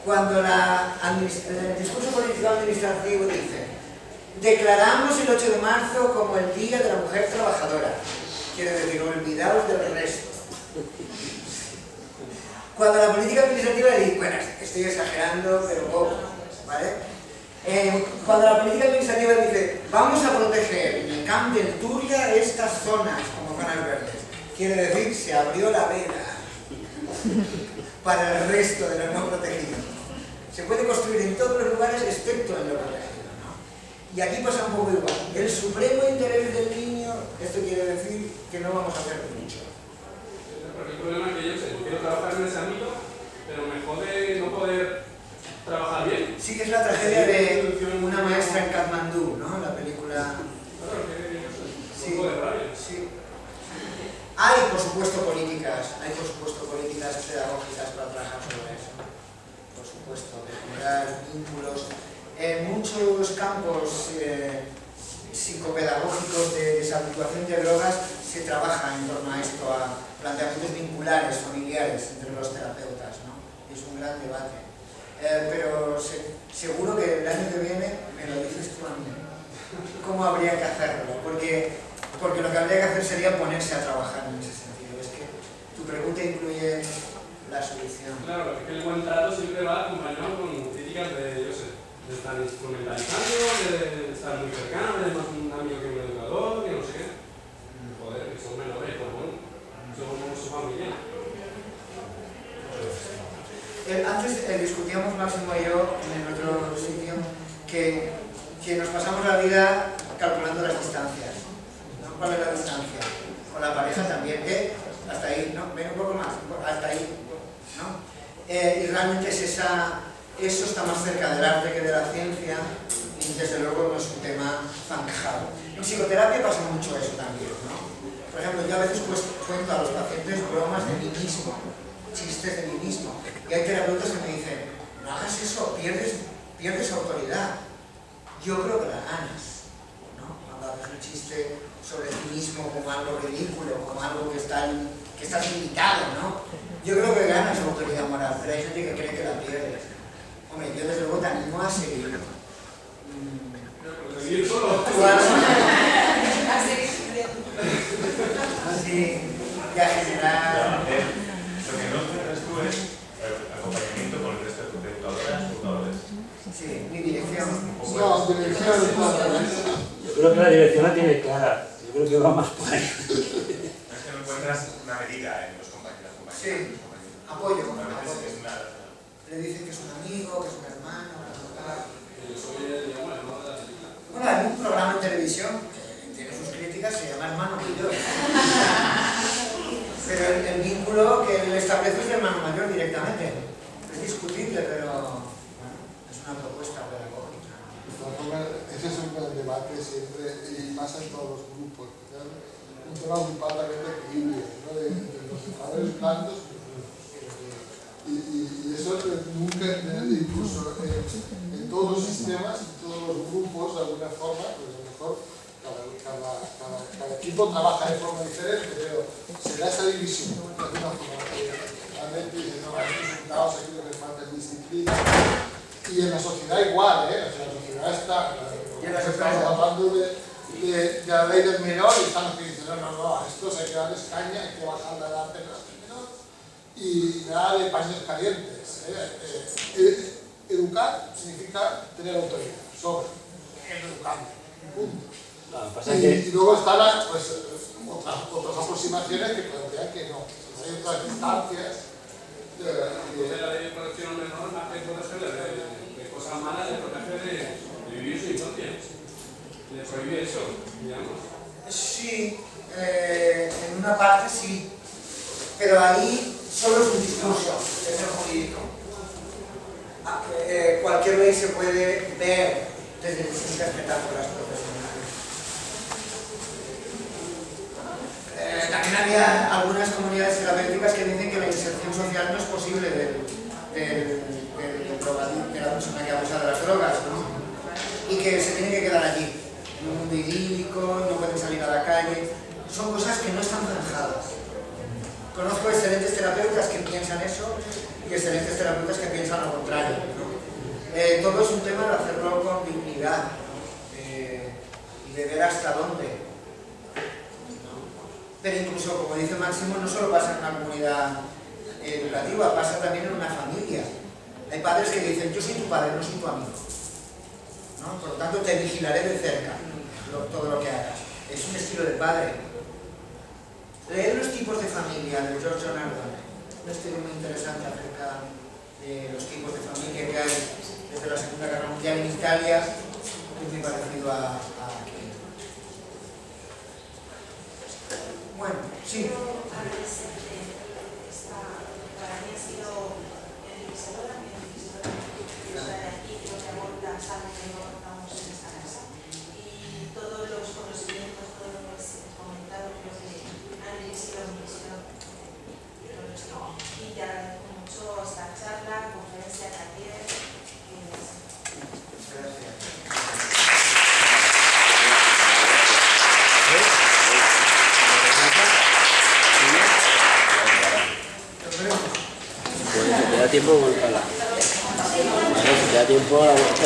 cuando el discurso político administrativo dice declaramos el 8 de marzo como el Día de la Mujer Trabajadora, quiere decir, olvidaos del resto. Cuando la política administrativa dice, bueno, estoy exagerando, pero poco, ¿vale? Cuando la política administrativa dice, vamos a proteger en el Camp del Turia estas zonas como zonas verdes, quiere decir, se abrió la veda para el resto de los no protegidos. Se puede construir en todos los lugares excepto en lo protegido, ¿no? Y aquí pasa un poco igual. El supremo interés del niño, esto quiere decir que no vamos a hacer mucho. Porque el problema es que yo sé, quiero trabajar en ese ámbito, pero me jode no poder trabajar bien. Sí que es la tragedia de una maestra en Katmandú, ¿no? La película... Claro, que yo sé, sí, un poco de rabia. Sí. Hay, por supuesto, políticas pedagógicas para trabajar sobre eso. Por supuesto, de generar vínculos. En muchos campos psicopedagógicos de deshabituación de drogas se trabaja en torno a esto, a planteamientos vinculares, familiares entre los terapeutas, ¿no? Es un gran debate. Pero seguro que el año que viene me lo dices tú a mí. ¿Cómo habría que hacerlo? Porque lo que habría que hacer sería ponerse a trabajar en ese sentido. Es que tu pregunta incluye la solución. Claro, es que el buen trato siempre va acompañado con críticas de, yo sé, de estar instrumentalizando, de estar muy cercano, de más un amigo que un educador, que no sé qué. Joder, que son menores, pues bueno, somos su familia. Antes discutíamos Máximo y yo en el otro sitio que nos pasamos la vida calculando las distancias, ¿no? ¿Cuál es la distancia? Con la pareja también, hasta ahí, ¿no? Ven un poco más, hasta ahí, ¿no? Y realmente es eso está más cerca del arte que de la ciencia y desde luego no es un tema zanjado. En psicoterapia pasa mucho eso también, ¿no? Por ejemplo, yo a veces cuento a los pacientes bromas de mí mismo, chistes de mí mismo. Y hay terapeutas que me dicen, no hagas eso, pierdes autoridad. Yo creo que la ganas, ¿no? Cuando haces un chiste sobre ti mismo como algo ridículo, como algo que estás limitado, ¿no? Yo creo que ganas autoridad moral, pero hay gente que cree que la pierdes. Hombre, yo desde luego te animo a seguir. Seguir solo. Sí, y a generar... Lo que no tienes tú es acompañamiento con el resto de tutoras. Sí, mi dirección. No, dirección. Yo creo que la dirección la tiene clara. Yo creo que va más por ahí. Es que no encuentras una medida en los compañeros. Sí, apoyo. Es una... Le dicen que es un amigo, que es un hermano, Yo soy el hermano de la película. Bueno, hay un programa en televisión que tiene sus críticas, se llama Hermano Mayor. Pero el vínculo que él establece es de hermano mayor directamente. Es discutible, pero es una propuesta pedagógica. De todas formas, ese es un debate siempre y pasa en todos los grupos. Un tema grupal también de equilibrio, ¿no? de los educadores blandos y eso nunca, incluso en todos los sistemas, en todos los grupos, de alguna forma, pues a lo mejor cada equipo trabaja de forma diferente, pero se da esa división de alguna forma. Realmente dicen, no, hay resultados, aquí lo que falta es disciplina. Y en la sociedad igual, ¿eh? O sea, la sociedad está. Estamos hablando de la ley del menor y están aquí diciendo, no, a estos hay que darles caña, hay que bajar la edad del menor y nada de paños calientes. Educar significa tener autoridad sobre el educando. Punto. Y luego están pues, otras aproximaciones que plantean que no. Hay otras instancias. La ley de protección al menor más que proteger de cosas malas, de proteger de vivir su infancia. Le prohíbe eso, digamos. Sí, en una parte sí, pero ahí solo es un discurso, es el jurídico. Cualquier ley se puede ver desde distintas metáforas profesionales. También había algunas comunidades terapéuticas que dicen que la inserción social no es posible de la persona que abusa de las drogas, ¿no? Y que se tiene que quedar allí, en un mundo idílico, no pueden salir a la calle. Son cosas que no están zanjadas. Conozco excelentes terapeutas que piensan eso y excelentes terapeutas que piensan lo contrario, ¿no? Todo es un tema de hacerlo con dignidad, ¿no? Y de ver hasta dónde. Pero incluso, como dice Máximo, no solo pasa en una comunidad educativa, pasa también en una familia. Hay padres que dicen, yo soy tu padre, no soy tu amigo, ¿no? Por lo tanto, te vigilaré de cerca todo lo que hagas. Es un estilo de padre. Leer Los tipos de familia, de George Orwell, un estudio muy interesante acerca de los tipos de familia que hay desde la Segunda Guerra Mundial en Italia, que es muy parecido a aquí. Bueno, sí. Para mí ha sido enriquecedor también, yo soy de aquí, creo que aborda algo que no abordamos en esta casa. Y todos los conocimientos, todo lo que has comentado, creo que han enriquecido mi visión. Y te agradezco mucho esta charla, conferencia, taller. Gracias. Si te da tiempo, vuelta. Si te da tiempo, la vuelta.